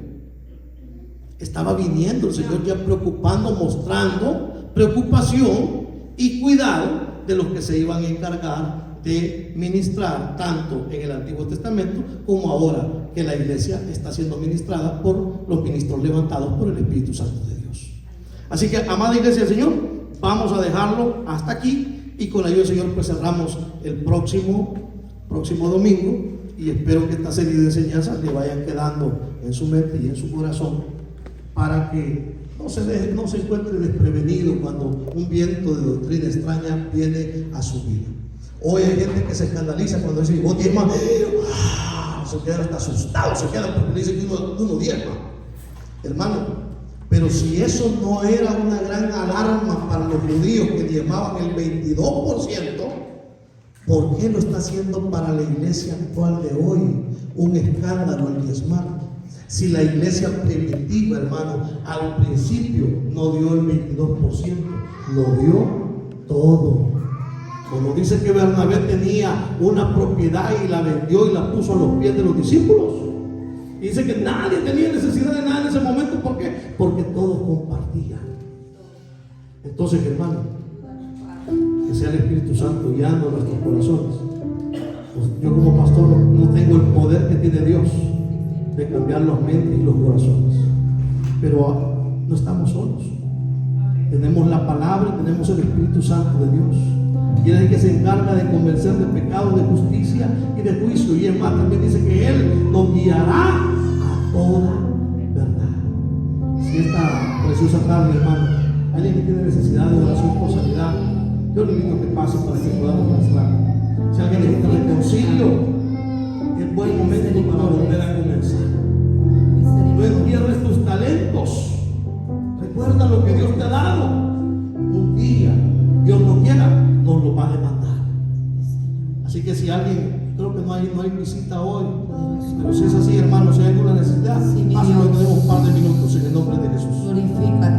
Estaba viniendo el Señor ya preocupando, mostrando preocupación y cuidado de los que se iban a encargar de ministrar, tanto en el Antiguo Testamento como ahora que la iglesia está siendo ministrada por los ministros levantados por el Espíritu Santo de Dios. Así que, amada iglesia del Señor, vamos a dejarlo hasta aquí, y con la ayuda del Señor pues cerramos el próximo domingo, y espero que esta serie de enseñanzas le vayan quedando en su mente y en su corazón, para que no se encuentre desprevenido cuando un viento de doctrina extraña viene a su vida. Hoy hay gente que se escandaliza cuando dice: vos diezmas, se quedan hasta asustados, se quedan porque dicen que uno diezma. Hermano, pero si eso no era una gran alarma para los judíos que diezmaban el 22%, ¿por qué lo está haciendo para la iglesia actual de hoy un escándalo el diezmar? Si la iglesia primitiva, hermano, al principio no dio el 22%, lo dio todo. Como dice que Bernabé tenía una propiedad y la vendió y la puso a los pies de los discípulos. Y dice que nadie tenía necesidad de nada en ese momento. ¿Por qué? Porque todos compartían. Entonces, hermano, que sea el Espíritu Santo guiando nuestros corazones. Pues yo como pastor no tengo el poder que tiene Dios de cambiar las mentes y los corazones, pero no estamos solos. Tenemos la palabra, tenemos el Espíritu Santo de Dios, y Él es el que se encarga de convencer de pecado, de justicia y de juicio. Y es más, también dice que Él nos guiará a toda verdad. Si esta preciosa tarde, hermano, alguien que tiene necesidad de oración por sanidad, yo le invito a que pase para que podamos ministrar. Si alguien necesita reconcilio, es buen momento para volver a comenzar. No entierres tus talentos. Recuerda lo que Dios te ha dado. Un día, Dios no quiera, nos lo va a demandar. Así que si alguien, creo que no hay visita hoy, pero si es así, hermano, si hay alguna necesidad, sí, pásenlo, tenemos un par de minutos en el nombre de Jesús. Glorifícate.